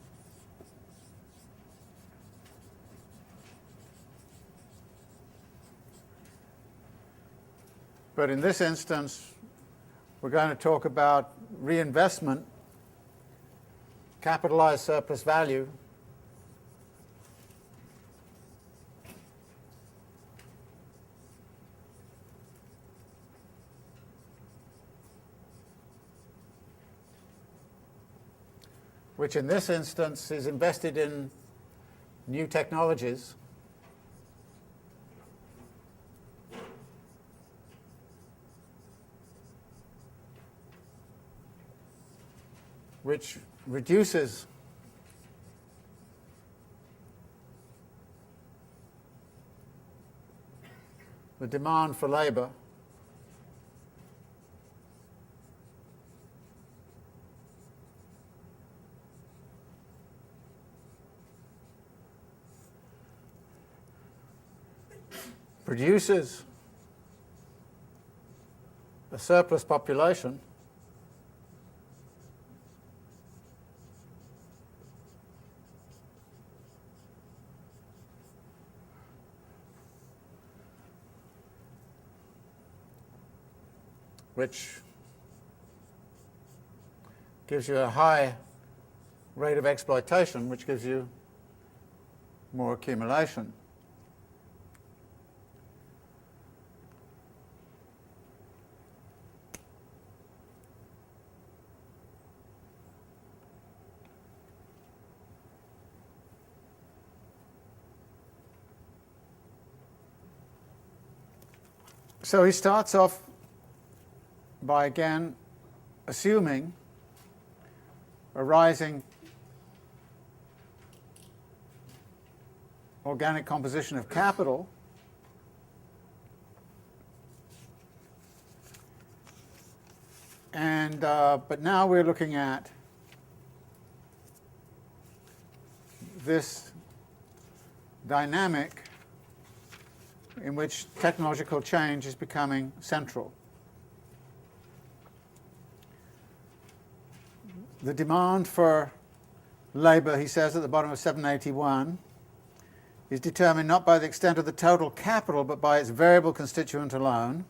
But in this instance, we're going to talk about reinvestment, capitalized surplus value, which in this instance is invested in new technologies, which reduces the demand for labour, produces a surplus population, which gives you a high rate of exploitation, which gives you more accumulation. So he starts off by again assuming a rising organic composition of capital, and but now we're looking at this dynamic in which technological change is becoming central. The demand for labour, he says at the bottom of 781, is determined not by the extent of the total capital but by its variable constituent alone,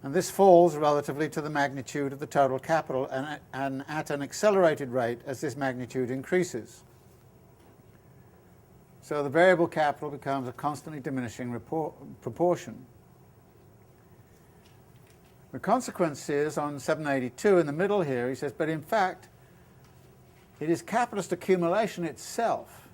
and this falls relatively to the magnitude of the total capital and at an accelerated rate as this magnitude increases. So the variable capital becomes a constantly diminishing proportion. The consequence is, on 782 in the middle here, he says, but in fact, it is capitalist accumulation itself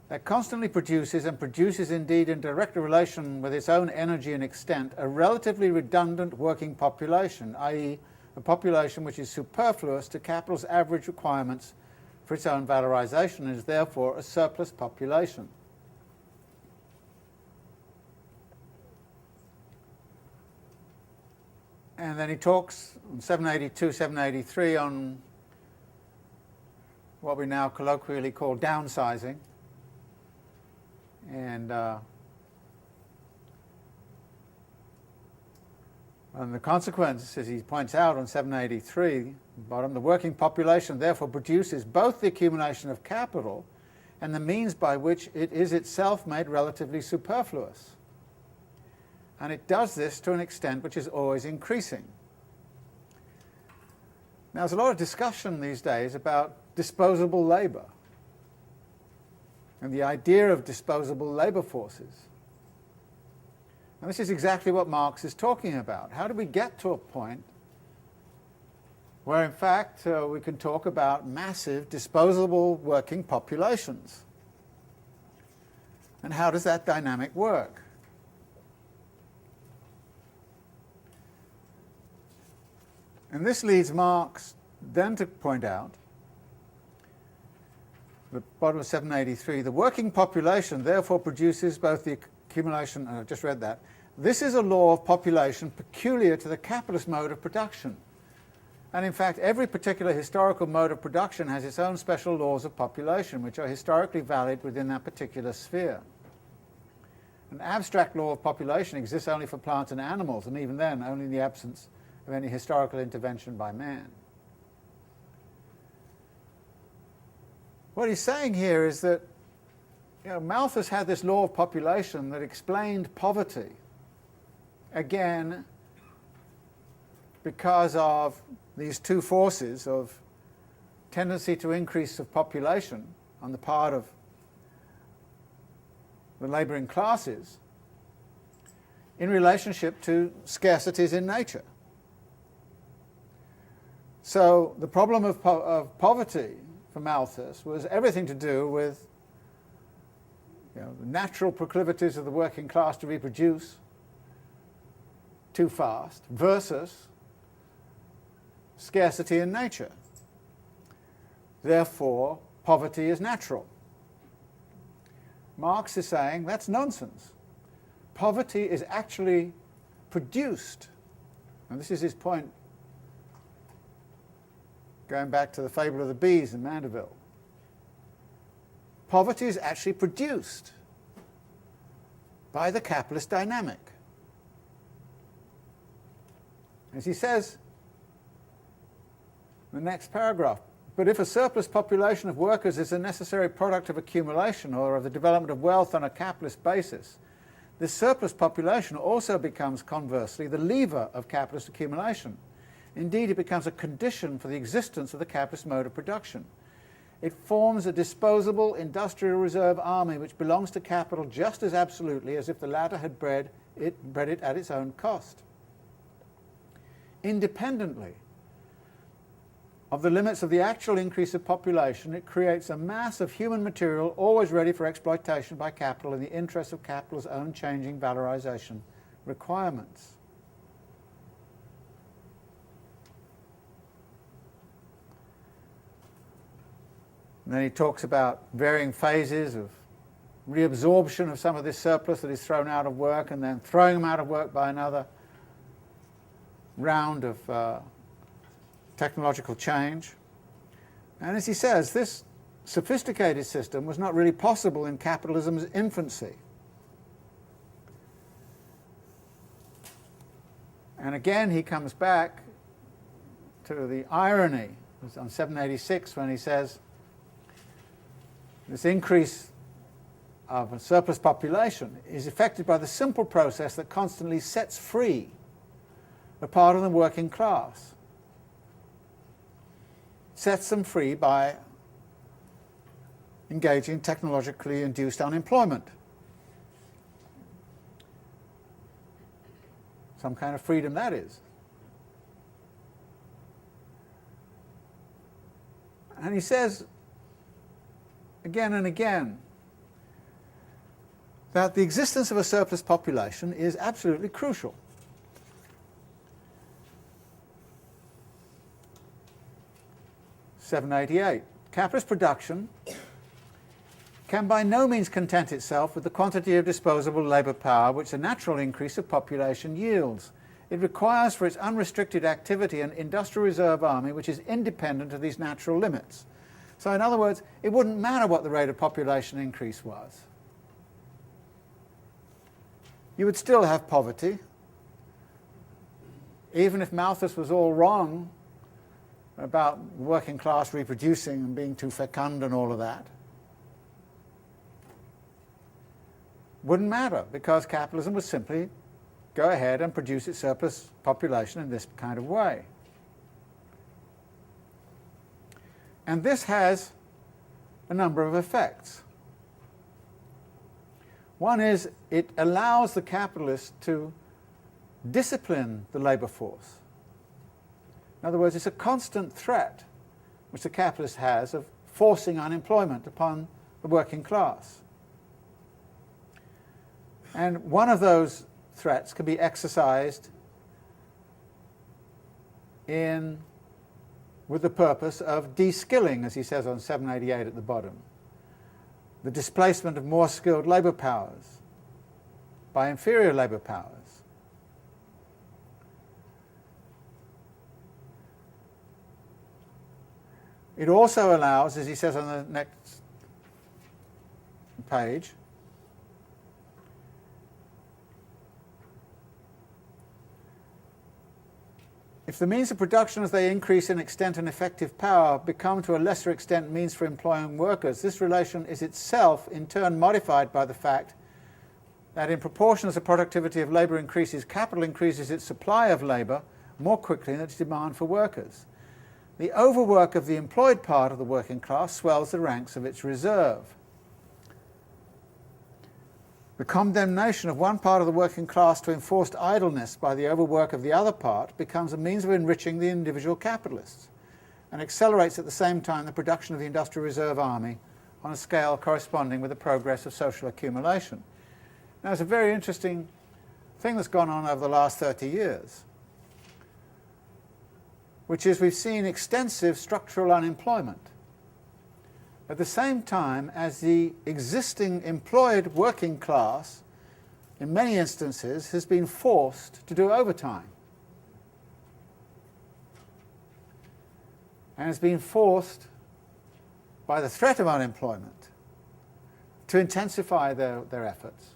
that constantly produces, and produces indeed in direct relation with its own energy and extent, a relatively redundant working population, i.e. a population which is superfluous to capital's average requirements for its own valorization and is therefore a surplus population. And then he talks on 782, 783 on what we now colloquially call downsizing. And the consequence, as he points out on 783, bottom, the working population therefore produces both the accumulation of capital and the means by which it is itself made relatively superfluous. And it does this to an extent which is always increasing. Now, there's a lot of discussion these days about disposable labour and the idea of disposable labour forces. And this is exactly what Marx is talking about. How do we get to a point where, in fact, we can talk about massive disposable working populations? And how does that dynamic work? And this leads Marx then to point out, the bottom of 783, the working population therefore produces both the accumulation, and I've just read that, this is a law of population peculiar to the capitalist mode of production. And in fact, every particular historical mode of production has its own special laws of population, which are historically valid within that particular sphere. An abstract law of population exists only for plants and animals, and even then, only in the absence of any historical intervention by man. What he's saying here is that Malthus had this law of population that explained poverty, again, because of these two forces of tendency to increase of population on the part of the labouring classes in relationship to scarcities in nature. So the problem of poverty for Malthus was everything to do with the natural proclivities of the working class to reproduce too fast versus scarcity in nature. Therefore, poverty is natural. Marx is saying that's nonsense. Poverty is actually produced, and this is his point going back to the fable of the bees in Mandeville. Poverty is actually produced by the capitalist dynamic. As he says in the next paragraph, but if a surplus population of workers is a necessary product of accumulation or of the development of wealth on a capitalist basis, this surplus population also becomes, conversely, the lever of capitalist accumulation. Indeed, it becomes a condition for the existence of the capitalist mode of production. It forms a disposable industrial reserve army which belongs to capital just as absolutely as if the latter had bred it at its own cost. Independently of the limits of the actual increase of population, it creates a mass of human material always ready for exploitation by capital in the interest of capital's own changing valorization requirements. And then he talks about varying phases of reabsorption of some of this surplus that is thrown out of work and then throwing them out of work by another round of technological change. And as he says, this sophisticated system was not really possible in capitalism's infancy. And again, he comes back to the irony on 786 when he says, this increase of a surplus population is effected by the simple process that constantly sets free a part of the working class. Sets them free by engaging in technologically induced unemployment. Some kind of freedom that is. And he says again and again that the existence of a surplus population is absolutely crucial. (788) Capitalist production can by no means content itself with the quantity of disposable labour power which a natural increase of population yields. It requires for its unrestricted activity an industrial reserve army which is independent of these natural limits. So in other words, it wouldn't matter what the rate of population increase was. You would still have poverty, even if Malthus was all wrong about working class reproducing and being too fecund and all of that. Wouldn't matter, because capitalism would simply go ahead and produce its surplus population in this kind of way. And this has a number of effects. One is it allows the capitalist to discipline the labour force. In other words, it's a constant threat which the capitalist has of forcing unemployment upon the working class. And one of those threats can be exercised with the purpose of de-skilling, as he says on 788 at the bottom, the displacement of more skilled labour powers by inferior labour powers. It also allows, as he says on the next page, if the means of production as they increase in extent and effective power become to a lesser extent means for employing workers, this relation is itself in turn modified by the fact that in proportion as the productivity of labour increases, capital increases its supply of labour more quickly than its demand for workers. The overwork of the employed part of the working class swells the ranks of its reserve. The condemnation of one part of the working class to enforced idleness by the overwork of the other part becomes a means of enriching the individual capitalists and accelerates at the same time the production of the industrial reserve army on a scale corresponding with the progress of social accumulation. Now, it's a very interesting thing that's gone on over the last 30 years, which is we've seen extensive structural unemployment at the same time as the existing employed working class, in many instances, has been forced to do overtime and has been forced by the threat of unemployment to intensify their efforts.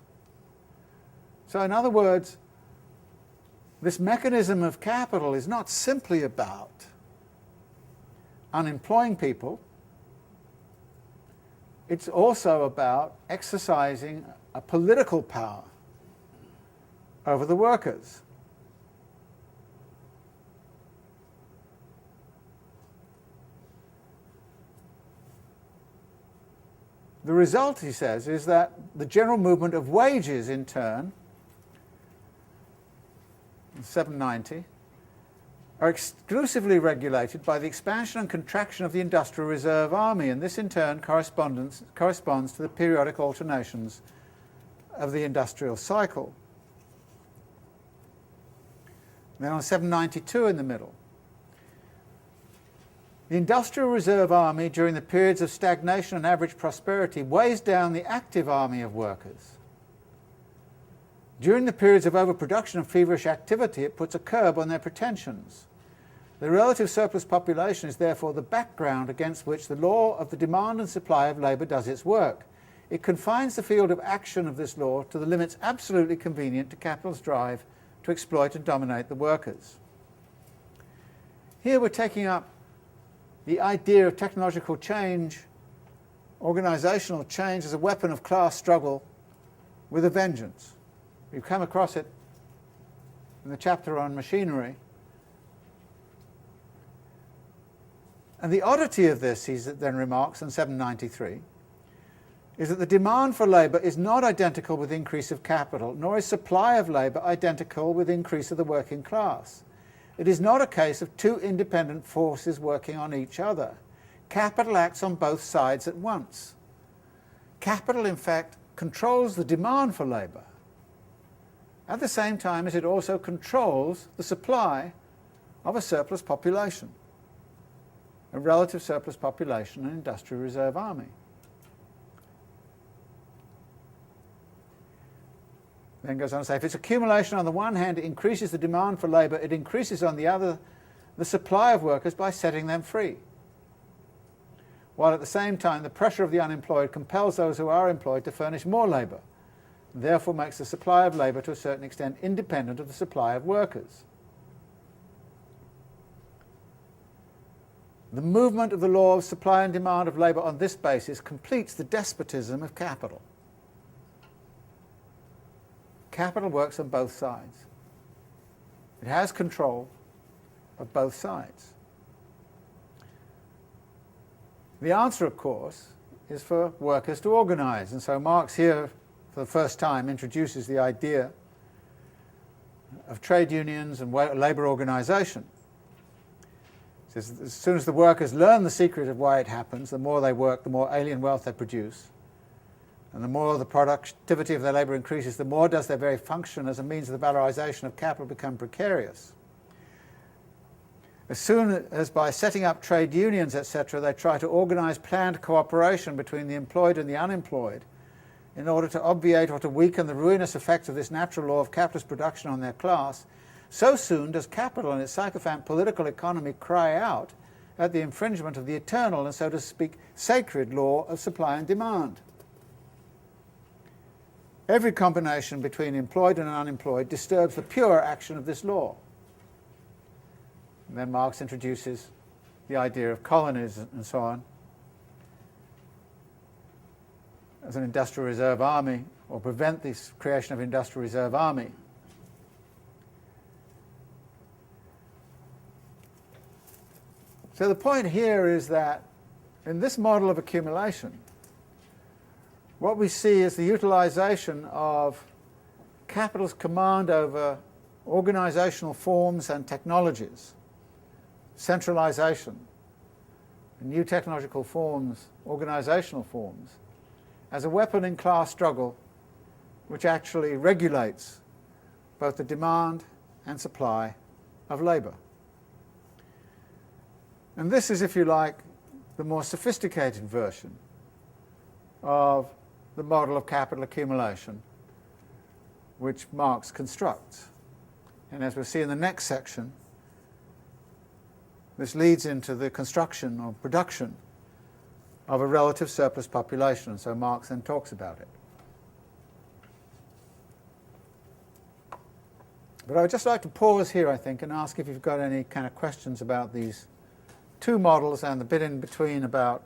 So in other words, this mechanism of capital is not simply about unemploying people. It's also about exercising a political power over the workers. The result, he says, is that the general movement of wages, in turn, 790, are exclusively regulated by the expansion and contraction of the industrial reserve army, and this in turn corresponds to the periodic alternations of the industrial cycle. Then on 792 in the middle, the industrial reserve army during the periods of stagnation and average prosperity weighs down the active army of workers. During the periods of overproduction and feverish activity, it puts a curb on their pretensions. The relative surplus population is therefore the background against which the law of the demand and supply of labour does its work. It confines the field of action of this law to the limits absolutely convenient to capital's drive to exploit and dominate the workers. Here we're taking up the idea of technological change, organisational change, as a weapon of class struggle with a vengeance. We've come across it in the chapter on machinery. And the oddity of this, he then remarks in 793, is that the demand for labour is not identical with increase of capital, nor is supply of labour identical with increase of the working class. It is not a case of two independent forces working on each other. Capital acts on both sides at once. Capital, in fact, controls the demand for labour, at the same time as it also controls the supply of a surplus population, a relative surplus population and industrial reserve army. then goes on to say, if its accumulation on the one hand increases the demand for labour, it increases on the other the supply of workers by setting them free, while at the same time the pressure of the unemployed compels those who are employed to furnish more labour, and therefore makes the supply of labour to a certain extent independent of the supply of workers. The movement of the law of supply and demand of labour on this basis completes the despotism of capital. Capital works on both sides. It has control of both sides. The answer, of course, is for workers to organise, and so Marx here, for the first time, introduces the idea of trade unions and labour organisation. He says, as soon as the workers learn the secret of why it happens, the more they work, the more alien wealth they produce, and the more the productivity of their labour increases, the more does their very function as a means of the valorisation of capital become precarious. As soon as by setting up trade unions, etc., they try to organise planned cooperation between the employed and the unemployed in order to obviate or to weaken the ruinous effects of this natural law of capitalist production on their class, so soon does capital and its sycophant political economy cry out at the infringement of the eternal and, so to speak, sacred law of supply and demand. Every combination between employed and unemployed disturbs the pure action of this law. And then Marx introduces the idea of colonies and so on as an industrial reserve army, or prevent this creation of industrial reserve army. So the point here is that in this model of accumulation, what we see is the utilisation of capital's command over organisational forms and technologies, centralisation, new technological forms, organisational forms, as a weapon in class struggle which actually regulates both the demand and supply of labour. And this is, if you like, the more sophisticated version of the model of capital accumulation which Marx constructs. And as we'll see in the next section, this leads into the construction or production of a relative surplus population, and so Marx then talks about it. But I would just like to pause here, I think, and ask if you've got any kind of questions about these two models and the bit in between about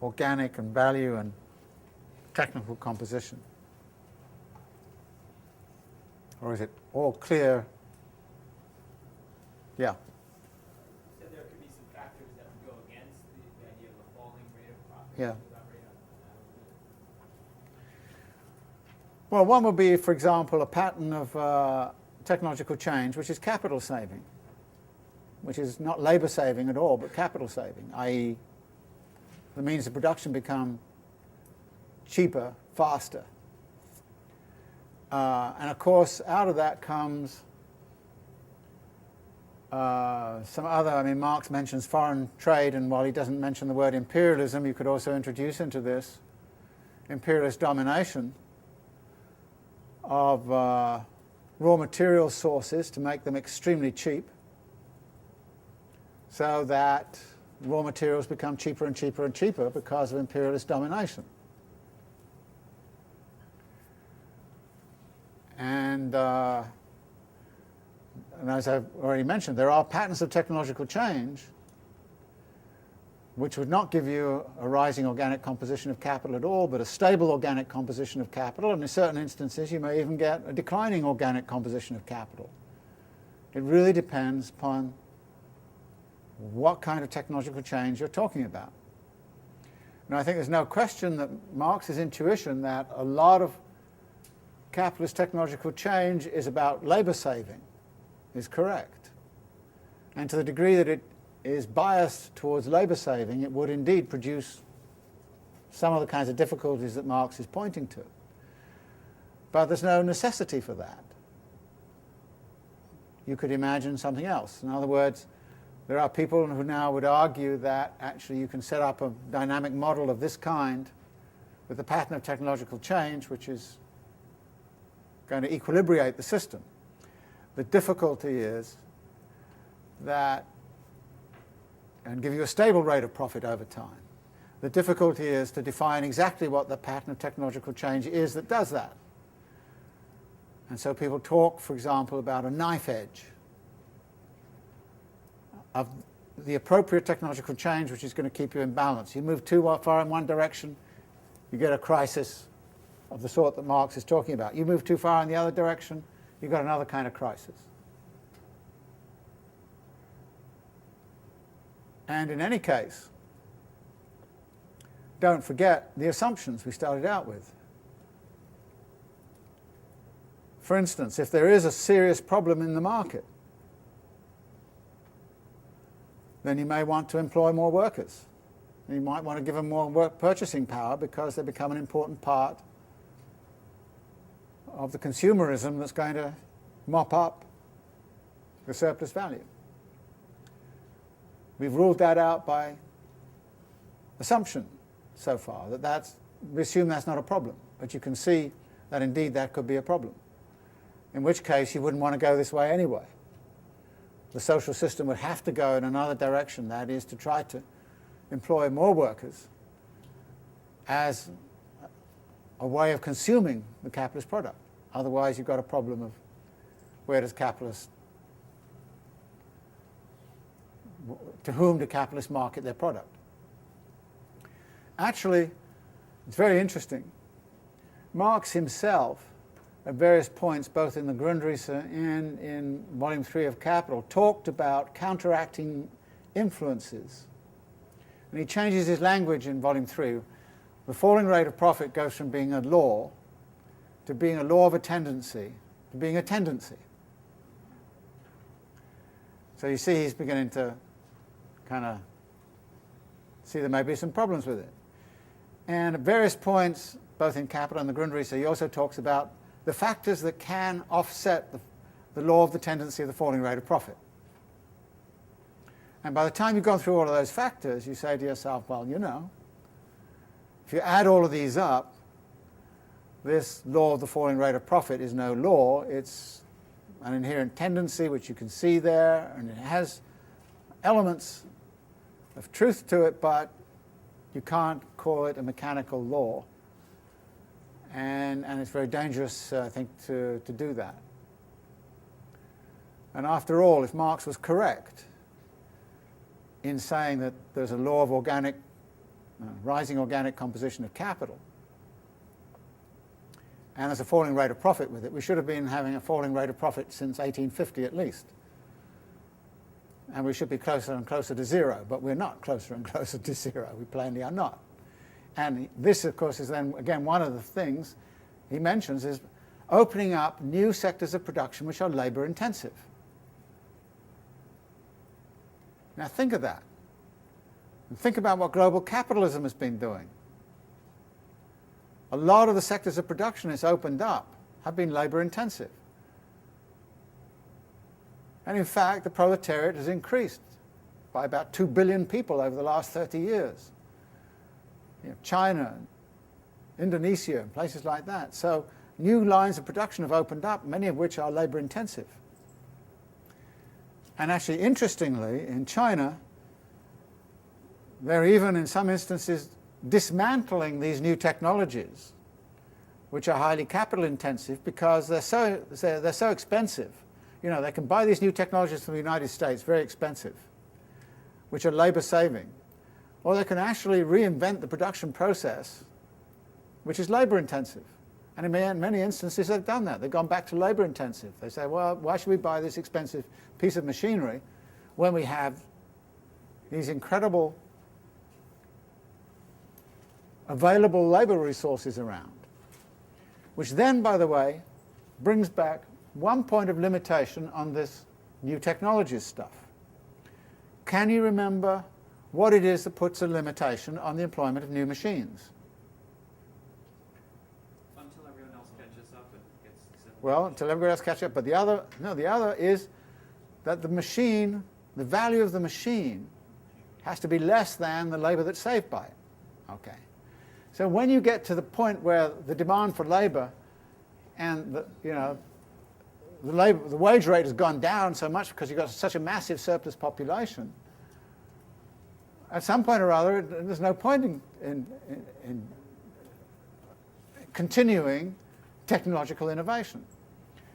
organic and value and technical composition. Or is it all clear? Yeah. So there could be some factors that would go against the idea of a falling rate of profit. Yeah. Well, one would be, for example, a pattern of technological change which is capital saving, which is not labour saving at all, but capital saving, i.e. the means of production become cheaper, faster. And of course, out of that comes some other, Marx mentions foreign trade, and while he doesn't mention the word imperialism, you could also introduce into this imperialist domination of raw material sources to make them extremely cheap, so that raw materials become cheaper and cheaper and cheaper because of imperialist domination. And as I've already mentioned, there are patterns of technological change which would not give you a rising organic composition of capital at all, but a stable organic composition of capital, and in certain instances you may even get a declining organic composition of capital. It really depends upon what kind of technological change you're talking about. And I think there's no question that Marx's intuition that a lot of capitalist technological change is about labour saving is correct. And to the degree that it is biased towards labour saving, it would indeed produce some of the kinds of difficulties that Marx is pointing to. But there's no necessity for that. You could imagine something else. In other words, there are people who now would argue that actually you can set up a dynamic model of this kind with the pattern of technological change, which is going to equilibrate the system. The difficulty is that, and give you a stable rate of profit over time. The difficulty is to define exactly what the pattern of technological change is that does that. And so people talk, for example, about a knife edge of the appropriate technological change which is going to keep you in balance. You move too far in one direction, you get a crisis of the sort that Marx is talking about. You move too far in the other direction, you've got another kind of crisis. And in any case, don't forget the assumptions we started out with. For instance, if there is a serious problem in the market, then you may want to employ more workers. You might want to give them more purchasing power because they become an important part of the consumerism that's going to mop up the surplus value. We've ruled that out by assumption so far, we assume that's not a problem, but you can see that indeed that could be a problem, in which case you wouldn't want to go this way anyway. The social system would have to go in another direction, that is to try to employ more workers as a way of consuming the capitalist product. Otherwise you've got a problem of to whom do capitalists market their product? Actually, it's very interesting. Marx himself, at various points, both in the Grundrisse and in Volume 3 of Capital, talked about counteracting influences. And he changes his language in Volume 3. The falling rate of profit goes from being a law to being a law of a tendency to being a tendency. So you see he's beginning to kind of see there may be some problems with it. And at various points, both in Capital and the Grundrisse, he also talks about the factors that can offset the law of the tendency of the falling rate of profit. And by the time you've gone through all of those factors, you say to yourself, well, you know, if you add all of these up, this law of the falling rate of profit is no law. It's an inherent tendency, which you can see there, and it has elements of truth to it, but you can't call it a mechanical law. And it's very dangerous, I think, to do that. And after all, if Marx was correct in saying that there's a law of rising organic composition of capital, and there's a falling rate of profit with it, we should have been having a falling rate of profit since 1850 at least. And we should be closer and closer to zero, but we're not closer and closer to zero. We plainly are not. And this, of course, is then, again, one of the things he mentions is opening up new sectors of production which are labor intensive. Now think of that. And think about what global capitalism has been doing. A lot of the sectors of production it's opened up have been labor intensive. And in fact, the proletariat has increased by about 2 billion people over the last 30 years. You know, China, Indonesia, and places like that. So new lines of production have opened up, many of which are labor intensive. And actually, interestingly, in China, they're even in some instances dismantling these new technologies, which are highly capital intensive, because they're so expensive. You know, they can buy these new technologies from the United States, very expensive, which are labor saving. Or they can actually reinvent the production process, which is labor intensive. And in many instances they've done that. They've gone back to labor intensive. They say, well, why should we buy this expensive piece of machinery when we have these incredible available labor resources around? Which then, by the way, brings back one point of limitation on this new technologies stuff. Can you remember what it is that puts a limitation on the employment of new machines? Until everyone else catches up and gets simple. Well, until everybody else catches up. But the other is that the machine, the value of the machine, has to be less than the labor that's saved by it. Okay. So when you get to the point where the demand for labor and the wage rate has gone down so much because you've got such a massive surplus population. At some point or other, there's no point in continuing technological innovation.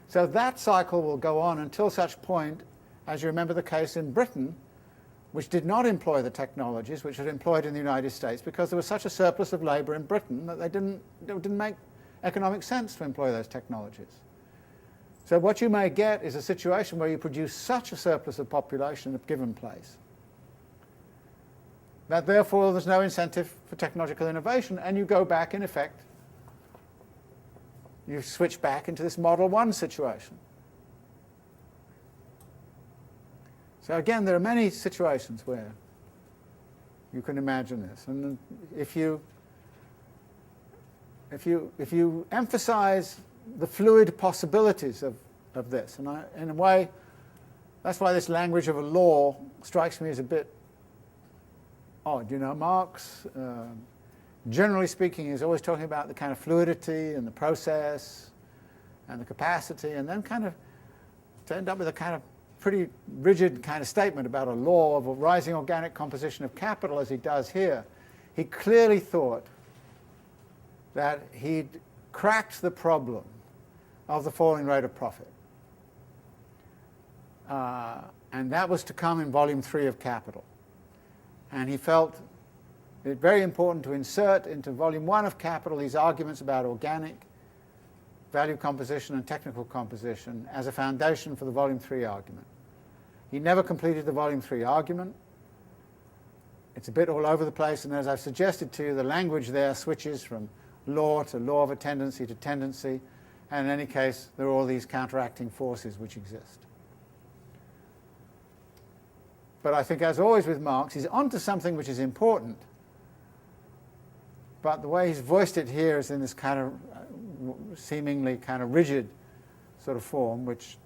So that cycle will go on until such point, as you remember the case in Britain, which did not employ the technologies which it employed in the United States because there was such a surplus of labour in Britain that it didn't make economic sense to employ those technologies. So what you may get is a situation where you produce such a surplus of population in a given place that therefore there's no incentive for technological innovation, and you go back, in effect, you switch back into this Model 1 situation. So again, there are many situations where you can imagine this. And if you emphasize the fluid possibilities of this, and in a way, that's why this language of a law strikes me as a bit odd. Marx, generally speaking, is always talking about the kind of fluidity and the process and the capacity, and then kind of to end up with a kind of pretty rigid kind of statement about a law of a rising organic composition of capital, as he does here. He clearly thought that he'd cracked the problem of the falling rate of profit. And that was to come in volume 3 of Capital. And he felt it very important to insert into volume 1 of Capital these arguments about organic value composition and technical composition as a foundation for the volume 3 argument. He never completed the volume 3 argument. It's a bit all over the place, and as I've suggested to you, the language there switches from law to law of a tendency to tendency, and in any case, there are all these counteracting forces which exist. But I think, as always with Marx, he's onto something which is important, but the way he's voiced it here is in this kind of seemingly kind of rigid sort of form, which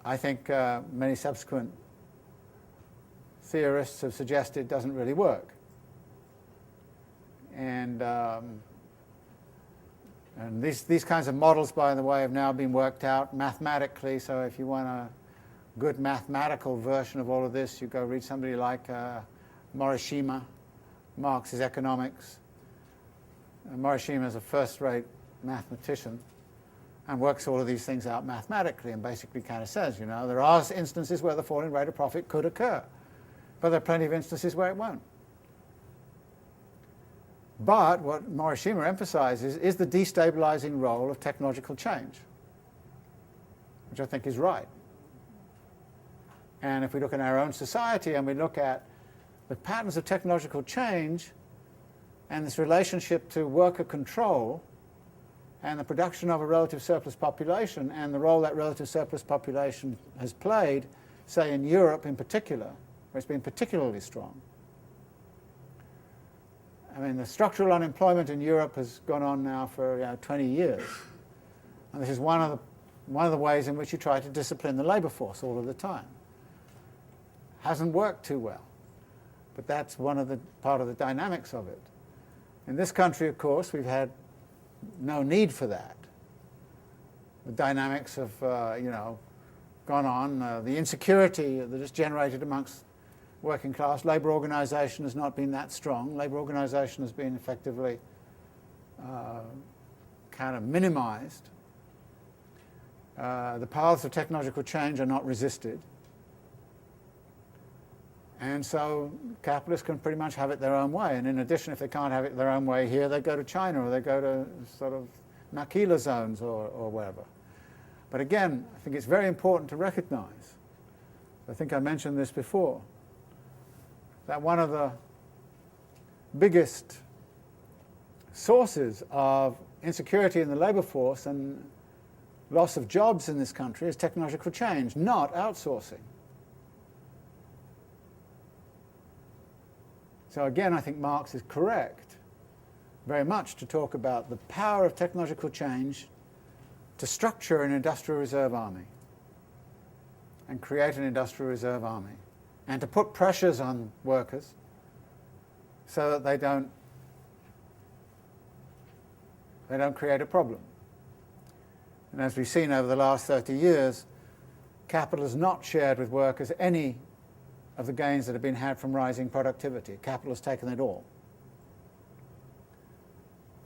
I think many subsequent theorists have suggested doesn't really work. And these kinds of models, by the way, have now been worked out mathematically, so if you want a good mathematical version of all of this, you go read somebody like Morishima, Marx's Economics. Morishima is a first-rate mathematician and works all of these things out mathematically and basically kind of says, there are instances where the falling rate of profit could occur, but there are plenty of instances where it won't. But what Morishima emphasizes is the destabilizing role of technological change, which I think is right. And if we look at our own society and we look at the patterns of technological change and this relationship to worker control and the production of a relative surplus population and the role that relative surplus population has played, say in Europe in particular, where it's been particularly strong. I mean, the structural unemployment in Europe has gone on now for 20 years. And this is one of the ways in which you try to discipline the labour force all of the time. Hasn't worked too well, but that's part of the dynamics of it. In this country, of course, we've had no need for that. The dynamics have, gone on. The insecurity that is generated amongst working class labour organisation has not been that strong. Labour organisation has been effectively kind of minimised. The paths of technological change are not resisted. And so capitalists can pretty much have it their own way. And in addition, if they can't have it their own way here, they go to China or they go to sort of maquila zones or wherever. But again, I think it's very important to recognize, I think I mentioned this before, that one of the biggest sources of insecurity in the labour force and loss of jobs in this country is technological change, not outsourcing. So again, I think Marx is correct very much to talk about the power of technological change to structure an industrial reserve army and create an industrial reserve army and to put pressures on workers so that they don't create a problem. And as we've seen over the last 30 years, capital has not shared with workers any of the gains that have been had from rising productivity. Capital has taken it all.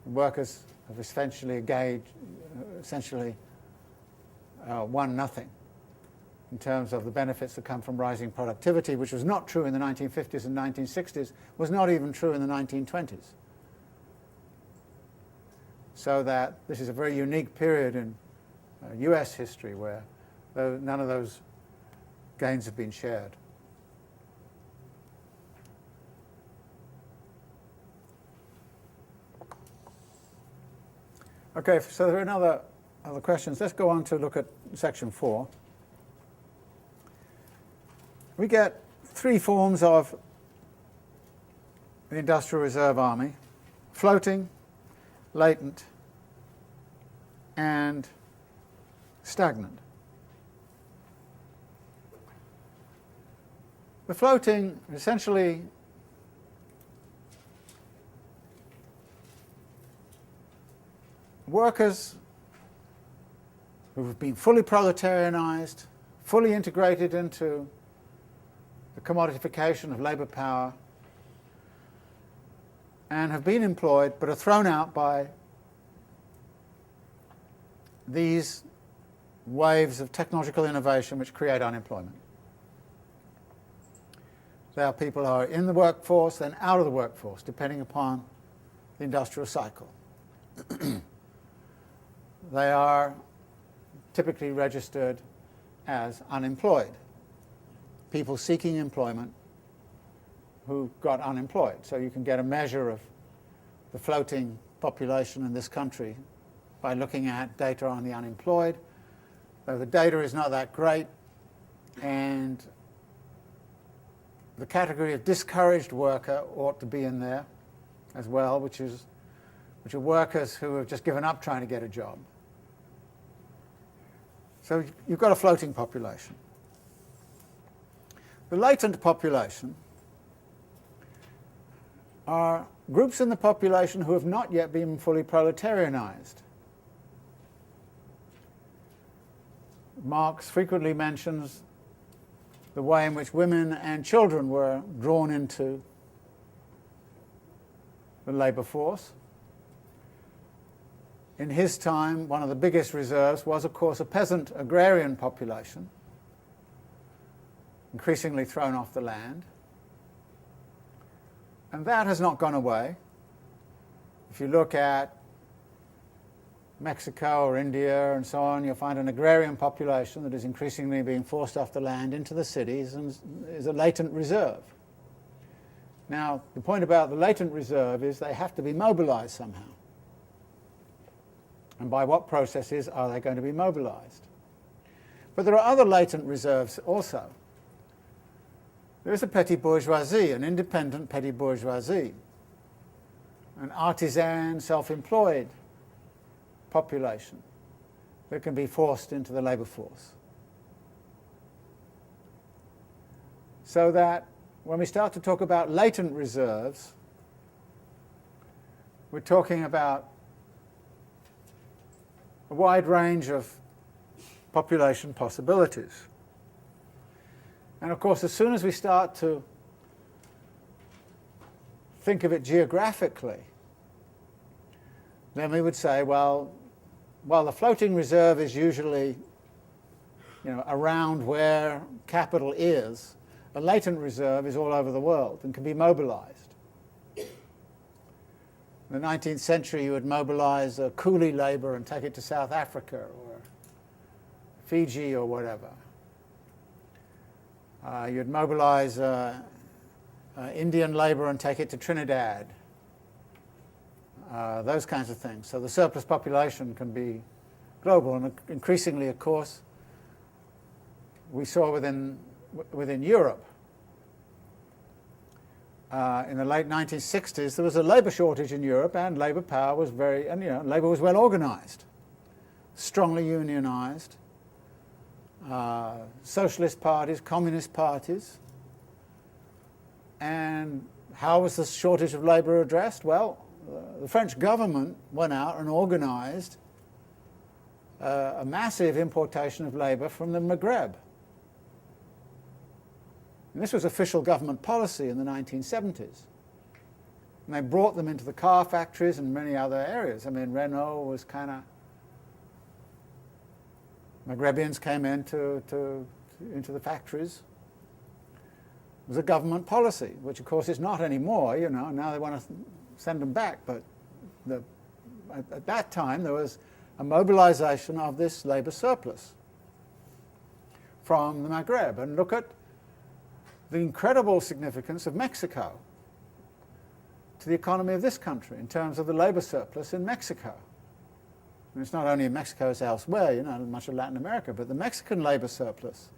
Workers have essentially won nothing in terms of the benefits that come from rising productivity, which was not true in the 1950s and 1960s, was not even true in the 1920s. So that this is a very unique period in US history where none of those gains have been shared. Okay, so there are other questions. Let's go on to look at section 4. We get 3 forms of the Industrial Reserve Army: floating, latent, and stagnant. The floating essentially workers who have been fully proletarianized, fully integrated into the commodification of labour power, and have been employed but are thrown out by these waves of technological innovation which create unemployment. There are people who are in the workforce, then out of the workforce, depending upon the industrial cycle. They are typically registered as unemployed, people seeking employment who got unemployed. So you can get a measure of the floating population in this country by looking at data on the unemployed. Though the data is not that great, and the category of discouraged worker ought to be in there as well, which are workers who have just given up trying to get a job. So you've got a floating population. The latent population are groups in the population who have not yet been fully proletarianized. Marx frequently mentions the way in which women and children were drawn into the labour force. In his time, one of the biggest reserves was, of course, a peasant agrarian population, increasingly thrown off the land. And that has not gone away. If you look at Mexico or India and so on, you'll find an agrarian population that is increasingly being forced off the land into the cities and is a latent reserve. Now, the point about the latent reserve is they have to be mobilized somehow. And by what processes are they going to be mobilized? But there are other latent reserves also. There is a petty bourgeoisie, an independent petty bourgeoisie, an artisan, self-employed population that can be forced into the labour force. So that when we start to talk about latent reserves, we're talking about a wide range of population possibilities. And of course, as soon as we start to think of it geographically, then we would say, well, while the floating reserve is usually around where capital is, a latent reserve is all over the world and can be mobilized. In the 19th century, you would mobilize coolie labor and take it to South Africa or Fiji or whatever. You'd mobilize Indian labor and take it to Trinidad. Those kinds of things. So the surplus population can be global, and increasingly, of course, we saw within Europe. In the late 1960s, there was a labour shortage in Europe, and labour power was labour was well organised, strongly unionised. Socialist parties, communist parties. And how was the shortage of labour addressed? Well, the French government went out and organised a massive importation of labour from the Maghreb. And this was official government policy in the 1970s. And they brought them into the car factories and many other areas. I mean, Renault was kind of... Maghrebians came into the factories. It was a government policy, which of course is not anymore, you know. Now they want to send them back. But at that time there was a mobilization of this labour surplus from the Maghreb. And look at the incredible significance of Mexico to the economy of this country in terms of the labour surplus in Mexico. And it's not only in Mexico, it's elsewhere, you know, much of Latin America, but the Mexican labour surplus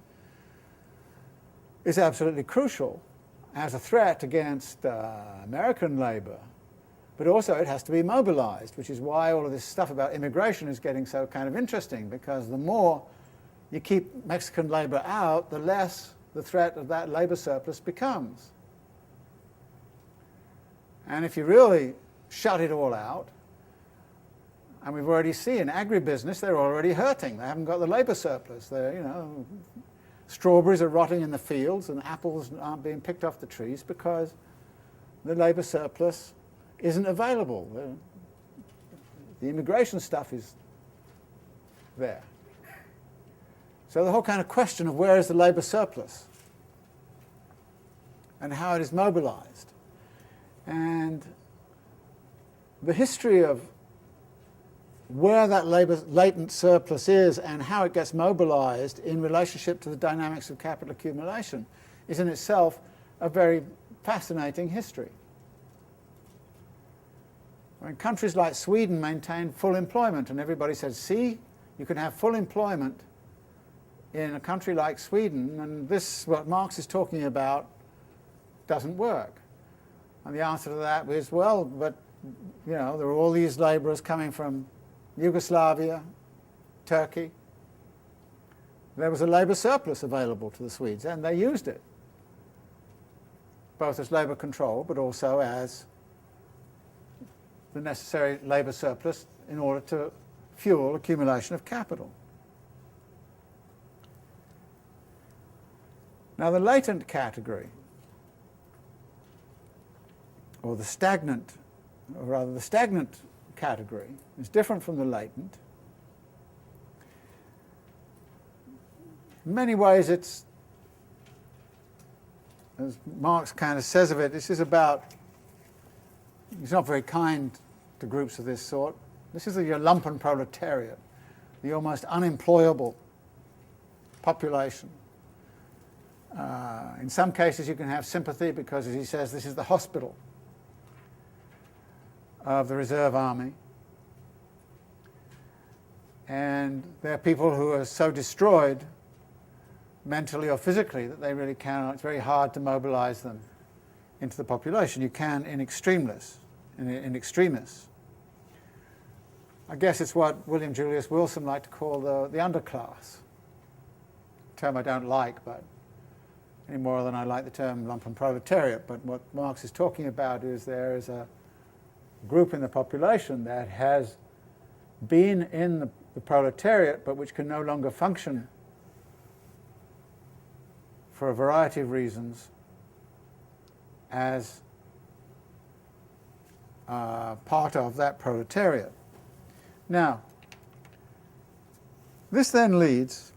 is absolutely crucial as a threat against American labour, but also it has to be mobilised, which is why all of this stuff about immigration is getting so kind of interesting, because the more you keep Mexican labour out, the less the threat of that labour surplus becomes. And if you really shut it all out, and we've already seen agribusiness, they're already hurting. They haven't got the labour surplus. They're, you know, strawberries are rotting in the fields and apples aren't being picked off the trees because the labour surplus isn't available. The immigration stuff is there. So the whole kind of question of where is the labour surplus and how it is mobilised. And the history of where that latent surplus is and how it gets mobilised in relationship to the dynamics of capital accumulation is in itself a very fascinating history. I mean, countries like Sweden maintain full employment, and everybody said, see, you can have full employment in a country like Sweden, and this, what Marx is talking about, doesn't work. And the answer to that is, well, but, you know, there are all these labourers coming from Yugoslavia, Turkey. There was a labour surplus available to the Swedes, and they used it, both as labour control, but also as the necessary labour surplus in order to fuel accumulation of capital. Now, the latent category, or the stagnant, or rather the stagnant category, is different from the latent. In many ways, it's, as Marx kind of says of it, this is about, he's not very kind to groups of this sort. This is your lumpen proletariat, the almost unemployable population. In some cases you can have sympathy because, as he says, this is the hospital of the reserve army. And there are people who are so destroyed mentally or physically that they really cannot, it's very hard to mobilize them into the population. You can in extremis. I guess it's what William Julius Wilson liked to call the underclass. A term I don't like, but any more than I like the term lumpen proletariat. But what Marx is talking about is there is a group in the population that has been in the proletariat, but which can no longer function for a variety of reasons as part of that proletariat. Now, this then leads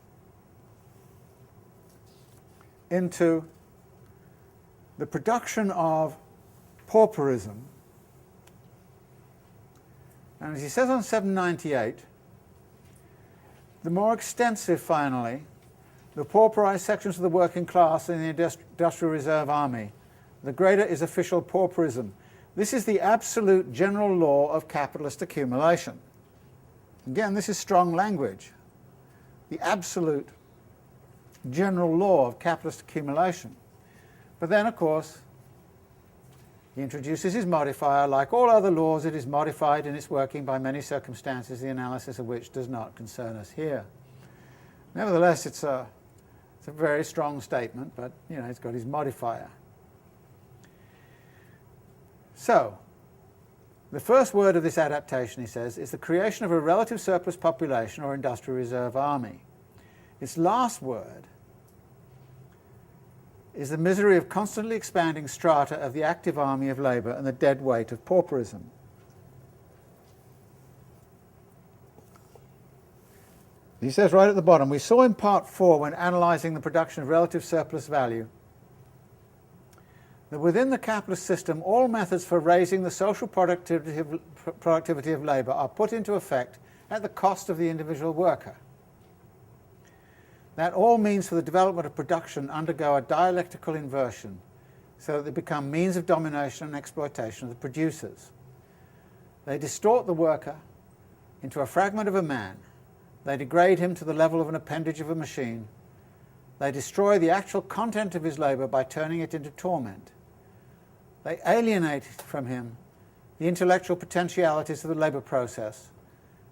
into the production of pauperism. And as he says on 798, the more extensive, finally, the pauperized sections of the working class in the industrial reserve army, the greater is official pauperism. This is the absolute general law of capitalist accumulation. Again, this is strong language. The absolute general law of capitalist accumulation. But then, of course, he introduces his modifier. Like all other laws, it is modified in its working by many circumstances, the analysis of which does not concern us here. Nevertheless, it's a very strong statement, but you know, it's got his modifier. So, The first word of this adaptation, he says, is the creation of a relative surplus population or industrial reserve army. Its last word is the misery of constantly expanding strata of the active army of labour and the dead weight of pauperism. He says right at the bottom, we saw in part 4 when analysing the production of relative surplus value that within the capitalist system all methods for raising the social productivity of labour are put into effect at the cost of the individual worker. That all means for the development of production undergo a dialectical inversion so that they become means of domination and exploitation of the producers. They distort the worker into a fragment of a man. They degrade him to the level of an appendage of a machine. They destroy the actual content of his labour by turning it into torment. They alienate from him the intellectual potentialities of the labour process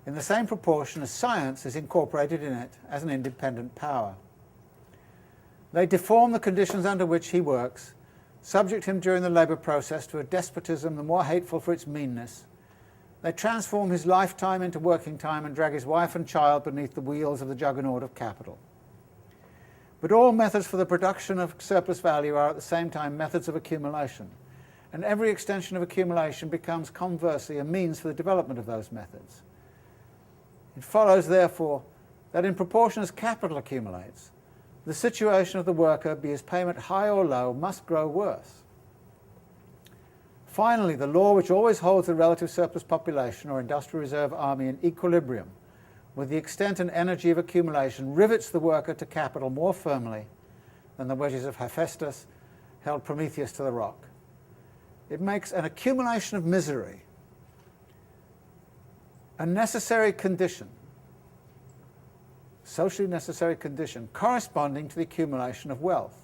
in the same proportion as science is incorporated in it as an independent power. They deform the conditions under which he works, subject him during the labour process to a despotism the more hateful for its meanness. They transform his lifetime into working time and drag his wife and child beneath the wheels of the juggernaut of capital. But all methods for the production of surplus value are at the same time methods of accumulation, and every extension of accumulation becomes conversely a means for the development of those methods. It follows, therefore, that in proportion as capital accumulates, the situation of the worker, be his payment high or low, must grow worse. Finally, the law which always holds the relative surplus population or industrial reserve army in equilibrium with the extent and energy of accumulation rivets the worker to capital more firmly than the wedges of Hephaestus held Prometheus to the rock. It makes an accumulation of misery a necessary condition, socially necessary condition, corresponding to the accumulation of wealth.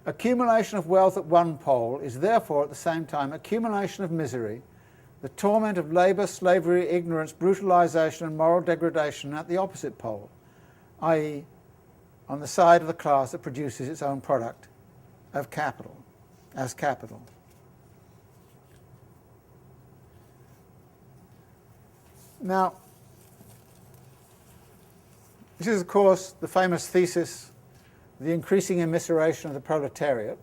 Accumulation of wealth at one pole is therefore at the same time accumulation of misery, the torment of labour, slavery, ignorance, brutalisation and moral degradation at the opposite pole, i.e. on the side of the class that produces its own product of capital, as capital. Now, this is of course the famous thesis, the increasing immiseration of the proletariat,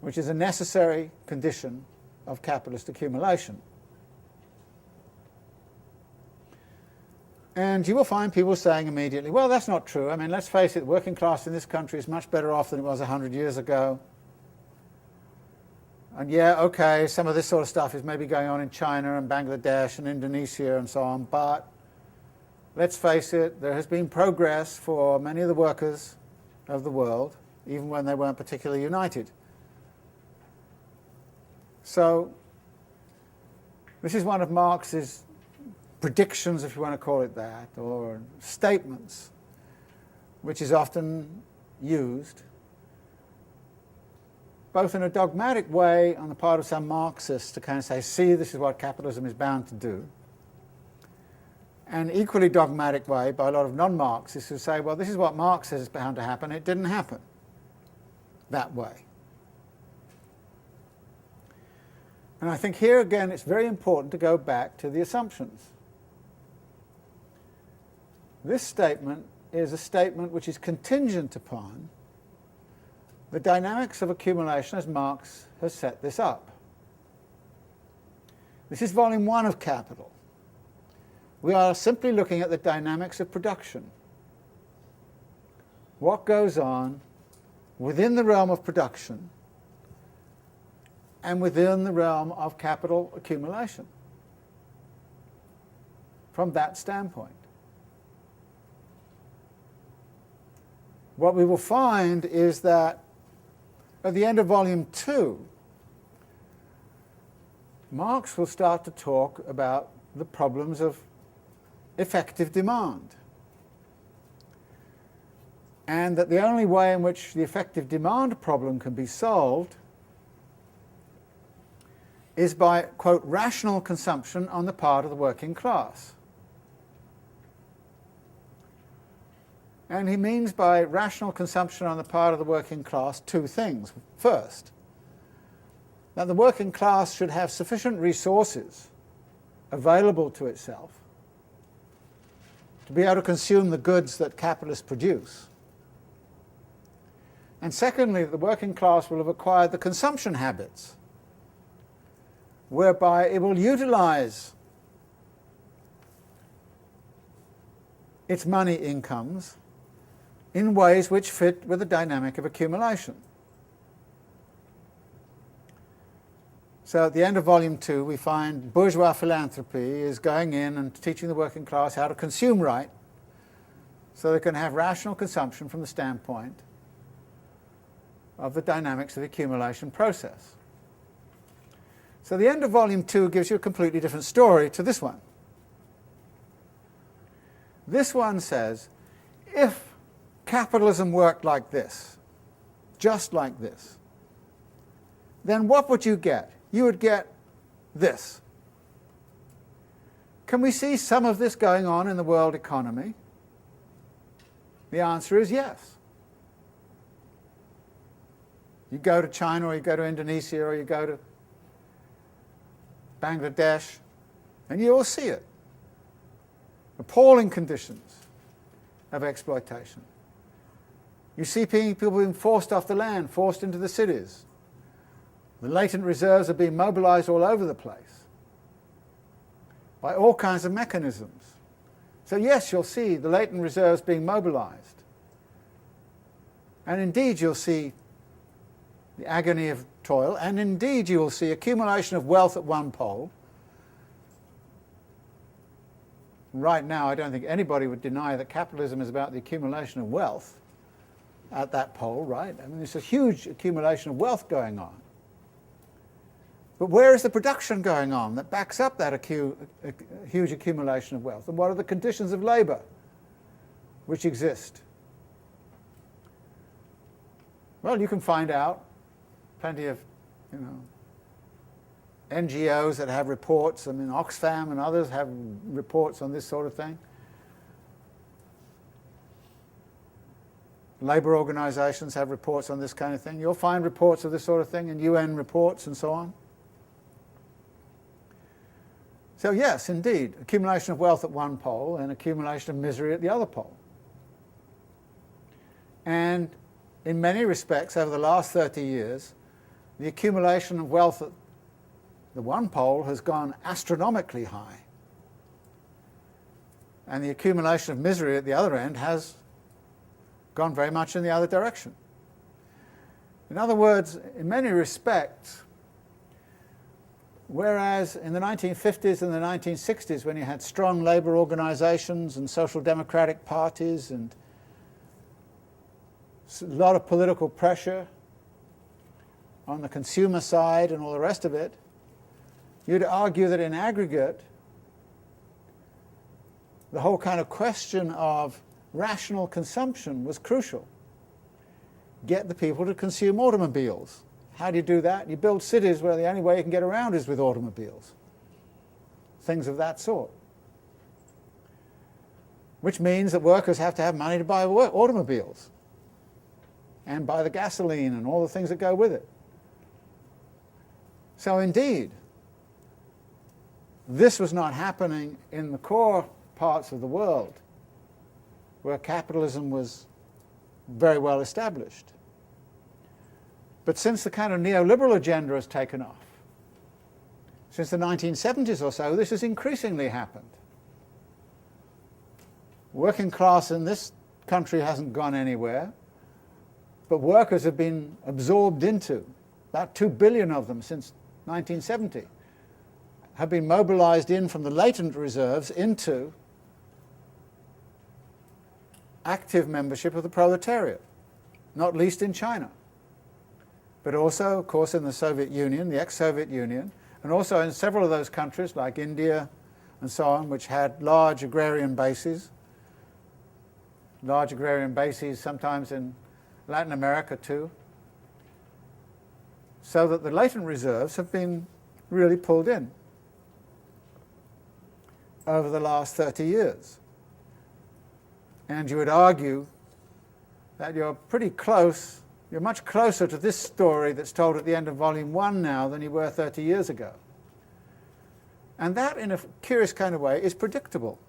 which is a necessary condition of capitalist accumulation. And you will find people saying immediately, well, that's not true. I mean, let's face it, the working class in this country is much better off than it was 100 years ago. And yeah, okay, some of this sort of stuff is maybe going on in China and Bangladesh and Indonesia and so on, but let's face it, there has been progress for many of the workers of the world, even when they weren't particularly united. So this is one of Marx's predictions, if you want to call it that, or statements, which is often used both in a dogmatic way on the part of some Marxists to kind of say, see, this is what capitalism is bound to do, and equally dogmatic way by a lot of non-Marxists who say, well, this is what Marx says is bound to happen, it didn't happen that way. And I think here again it's very important to go back to the assumptions. This statement is a statement which is contingent upon the dynamics of accumulation as Marx has set this up. This is volume 1 of Capital. We are simply looking at the dynamics of production. What goes on within the realm of production and within the realm of capital accumulation from that standpoint. What we will find is that at the end of volume 2, Marx will start to talk about the problems of effective demand, and that the only way in which the effective demand problem can be solved is by, quote, rational consumption on the part of the working class. And he means by rational consumption on the part of the working class two things. First, that the working class should have sufficient resources available to itself to be able to consume the goods that capitalists produce. And secondly, the working class will have acquired the consumption habits whereby it will utilize its money incomes in ways which fit with the dynamic of accumulation. So at the end of Volume 2, we find bourgeois philanthropy is going in and teaching the working class how to consume right so they can have rational consumption from the standpoint of the dynamics of the accumulation process. So the end of Volume 2 gives you a completely different story to this one. This one says, if capitalism worked like this, just like this, then what would you get? You would get this. Can we see some of this going on in the world economy? The answer is yes. You go to China, or you go to Indonesia, or you go to Bangladesh, and you will see it. Appalling conditions of exploitation. You see people being forced off the land, forced into the cities. The latent reserves are being mobilized all over the place by all kinds of mechanisms. So yes, you'll see the latent reserves being mobilized. And indeed you'll see the agony of toil, and indeed you will see accumulation of wealth at one pole. Right now, I don't think anybody would deny that capitalism is about the accumulation of wealth at that pole, right? I mean, there's a huge accumulation of wealth going on. But where is the production going on that backs up that huge accumulation of wealth? And what are the conditions of labour which exist? Well, you can find out. Plenty of, NGOs that have reports. I mean, Oxfam and others have reports on this sort of thing. Labour organisations have reports on this kind of thing. You'll find reports of this sort of thing in UN reports and so on. So yes, indeed, accumulation of wealth at one pole and accumulation of misery at the other pole. And in many respects, over the last 30 years, the accumulation of wealth at the one pole has gone astronomically high. And the accumulation of misery at the other end has gone very much in the other direction. In other words, in many respects, whereas in the 1950s and the 1960s, when you had strong labour organisations and social democratic parties and a lot of political pressure on the consumer side and all the rest of it, you'd argue that in aggregate, the whole kind of question of rational consumption was crucial. Get the people to consume automobiles. How do you do that? You build cities where the only way you can get around is with automobiles. Things of that sort. Which means that workers have to have money to buy automobiles and buy the gasoline and all the things that go with it. So indeed, this was not happening in the core parts of the world where capitalism was very well established. But since the kind of neoliberal agenda has taken off, since the 1970s or so, this has increasingly happened. Working class in this country hasn't gone anywhere, but workers have been absorbed into, about 2 billion of them since 1970, have been mobilized in from the latent reserves into active membership of the proletariat, not least in China, but also, of course, in the Soviet Union, the ex-Soviet Union, and also in several of those countries like India and so on, which had large agrarian bases sometimes in Latin America too, so that the latent reserves have been really pulled in over the last 30 years. And you would argue that you're pretty close You're much closer to this story that's told at the end of Volume 1 now than you were 30 years ago. And that, in a curious kind of way, is predictable.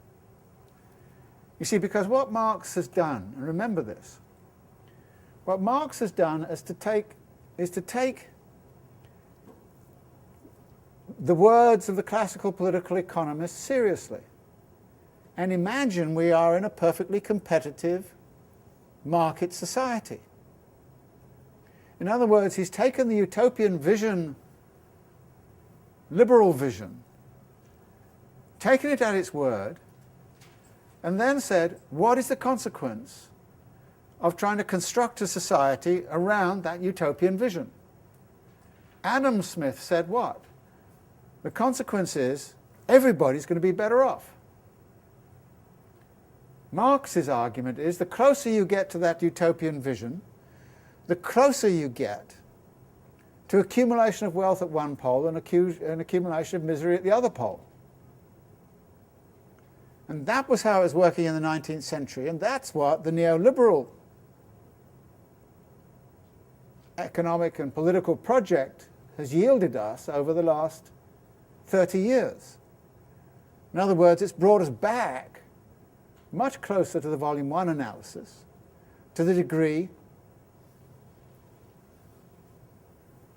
You see, because what Marx has done, and remember this, what Marx has done is to take the words of the classical political economists seriously and imagine we are in a perfectly competitive market society. In other words, he's taken the utopian vision, liberal vision, taken it at its word, and then said, what is the consequence of trying to construct a society around that utopian vision? Adam Smith said what? The consequence is everybody's going to be better off. Marx's argument is the closer you get to that utopian vision, the closer you get to accumulation of wealth at one pole and an accumulation of misery at the other pole. And that was how it was working in the 19th century, and that's what the neoliberal economic and political project has yielded us over the last 30 years. In other words, it's brought us back much closer to the Volume 1 analysis, to the degree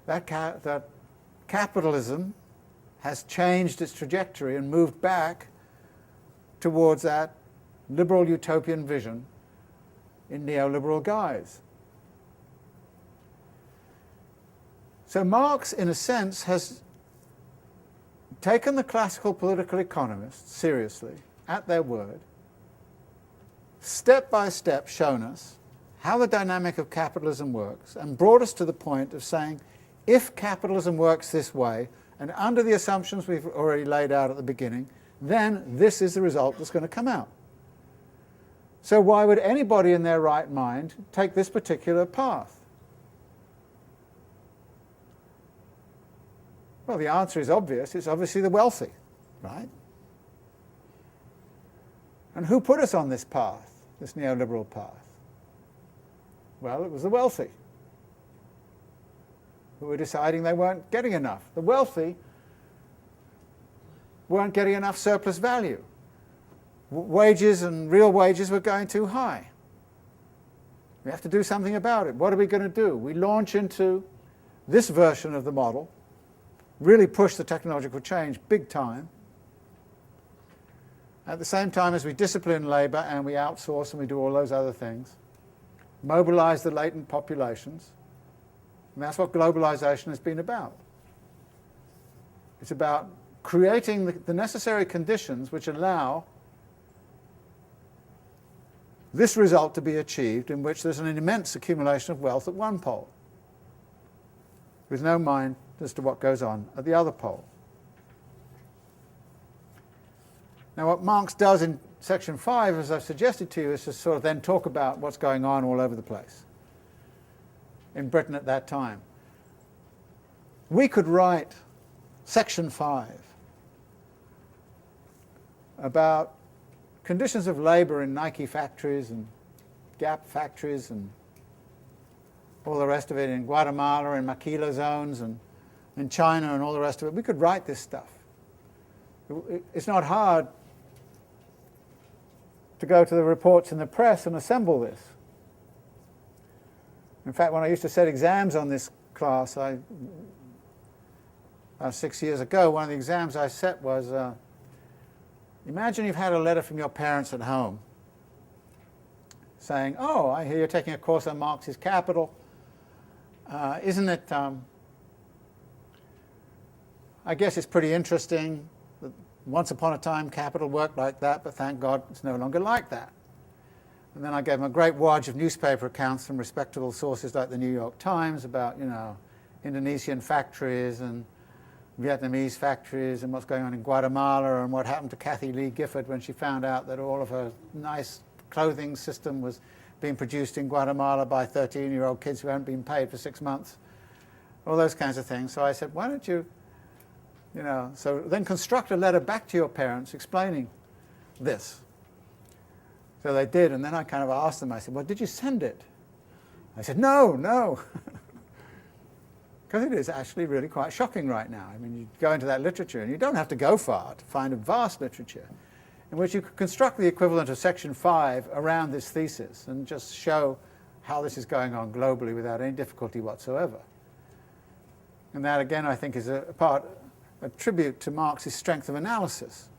that capitalism has changed its trajectory and moved back towards that liberal utopian vision in neoliberal guise. So Marx, in a sense, has taken the classical political economists seriously, at their word, step by step shown us how the dynamic of capitalism works, and brought us to the point of saying, if capitalism works this way, and under the assumptions we've already laid out at the beginning, then this is the result that's going to come out. So why would anybody in their right mind take this particular path? Well, the answer is obvious. It's obviously the wealthy, right? And who put us on this path, this neoliberal path? Well, it was the wealthy who were deciding they weren't getting enough. The wealthy weren't getting enough surplus value. Wages and real wages were going too high. We have to do something about it. What are we going to do? We launch into this version of the model, really push the technological change big time, at the same time as we discipline labour and we outsource and we do all those other things, mobilize the latent populations, and that's what globalization has been about. It's about creating the necessary conditions which allow this result to be achieved, in which there's an immense accumulation of wealth at one pole, with no mind as to what goes on at the other pole. Now what Marx does in section 5, as I've suggested to you, is to sort of then talk about what's going on all over the place in Britain at that time. We could write section 5 about conditions of labour in Nike factories and Gap factories and all the rest of it in Guatemala and maquila zones and in China and all the rest of it. We could write this stuff. It's not hard to go to the reports in the press and assemble this. In fact, when I used to set exams on this class, 6 years ago, one of the exams I set was, imagine you've had a letter from your parents at home saying, oh, I hear you're taking a course on Marx's Capital. Isn't it, I guess it's pretty interesting that once upon a time capital worked like that, but thank God it's no longer like that. And then I gave them a great wad of newspaper accounts from respectable sources like the New York Times about, Indonesian factories and Vietnamese factories and what's going on in Guatemala and what happened to Kathy Lee Gifford when she found out that all of her nice clothing system was being produced in Guatemala by 13-year-old kids who hadn't been paid for 6 months. All those kinds of things. So I said, why don't you, so then construct a letter back to your parents explaining this. So they did, and then I kind of asked them, I said, well, did you send it? I said, no, no. Because it is actually really quite shocking right now. I mean, you go into that literature, and you don't have to go far to find a vast literature in which you could construct the equivalent of Section 5 around this thesis and just show how this is going on globally without any difficulty whatsoever. And that, again, I think is a tribute to Marx's strength of analysis,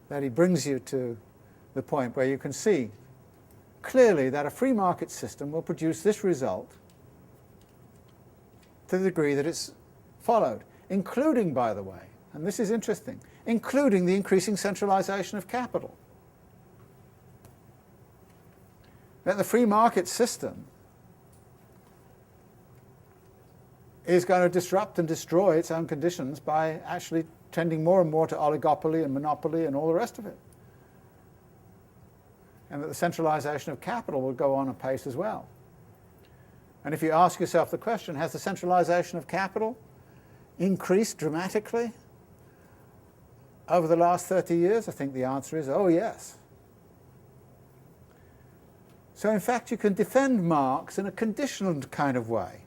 that he brings you to the point where you can see clearly that a free market system will produce this result to the degree that it's followed, including, by the way, and this is interesting, including the increasing centralization of capital. That the free market system is going to disrupt and destroy its own conditions by actually tending more and more to oligopoly and monopoly and all the rest of it. And that the centralization of capital will go on apace as well. And if you ask yourself the question, has the centralization of capital increased dramatically over the last 30 years? I think the answer is, oh yes. So in fact you can defend Marx in a conditional kind of way.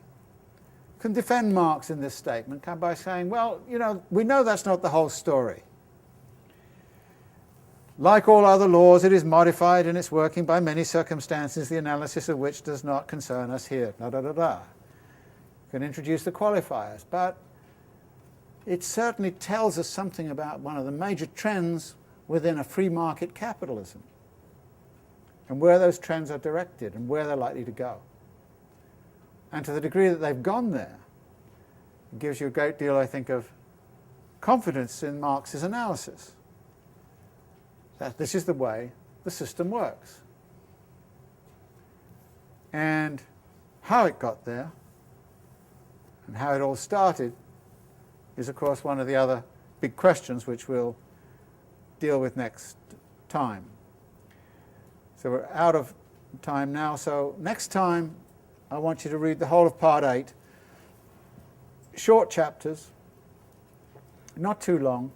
You can defend Marx in this statement by saying, well, you know, we know that's not the whole story. Like all other laws, it is modified in its working by many circumstances, the analysis of which does not concern us here. Da, da, da, da. You can introduce the qualifiers, but it certainly tells us something about one of the major trends within a free market capitalism, and where those trends are directed and where they're likely to go. And to the degree that they've gone there, it gives you a great deal, I think, of confidence in Marx's analysis, that this is the way the system works. And how it got there and how it all started is, of course, one of the other big questions which we'll deal with next time. So we're out of time now, so next time I want you to read the whole of Part 8, short chapters, not too long,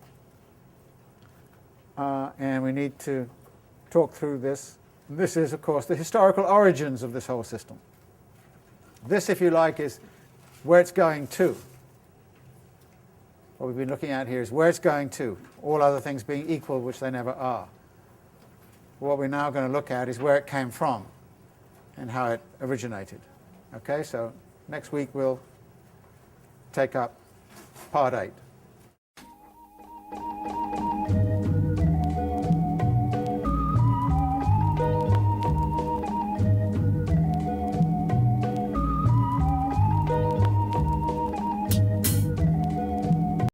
and we need to talk through this. This is, of course, the historical origins of this whole system. This, if you like, is where it's going to. What we've been looking at here is where it's going to, all other things being equal, which they never are. What we're now going to look at is where it came from and how it originated. Okay, so next week we'll take up Part 8.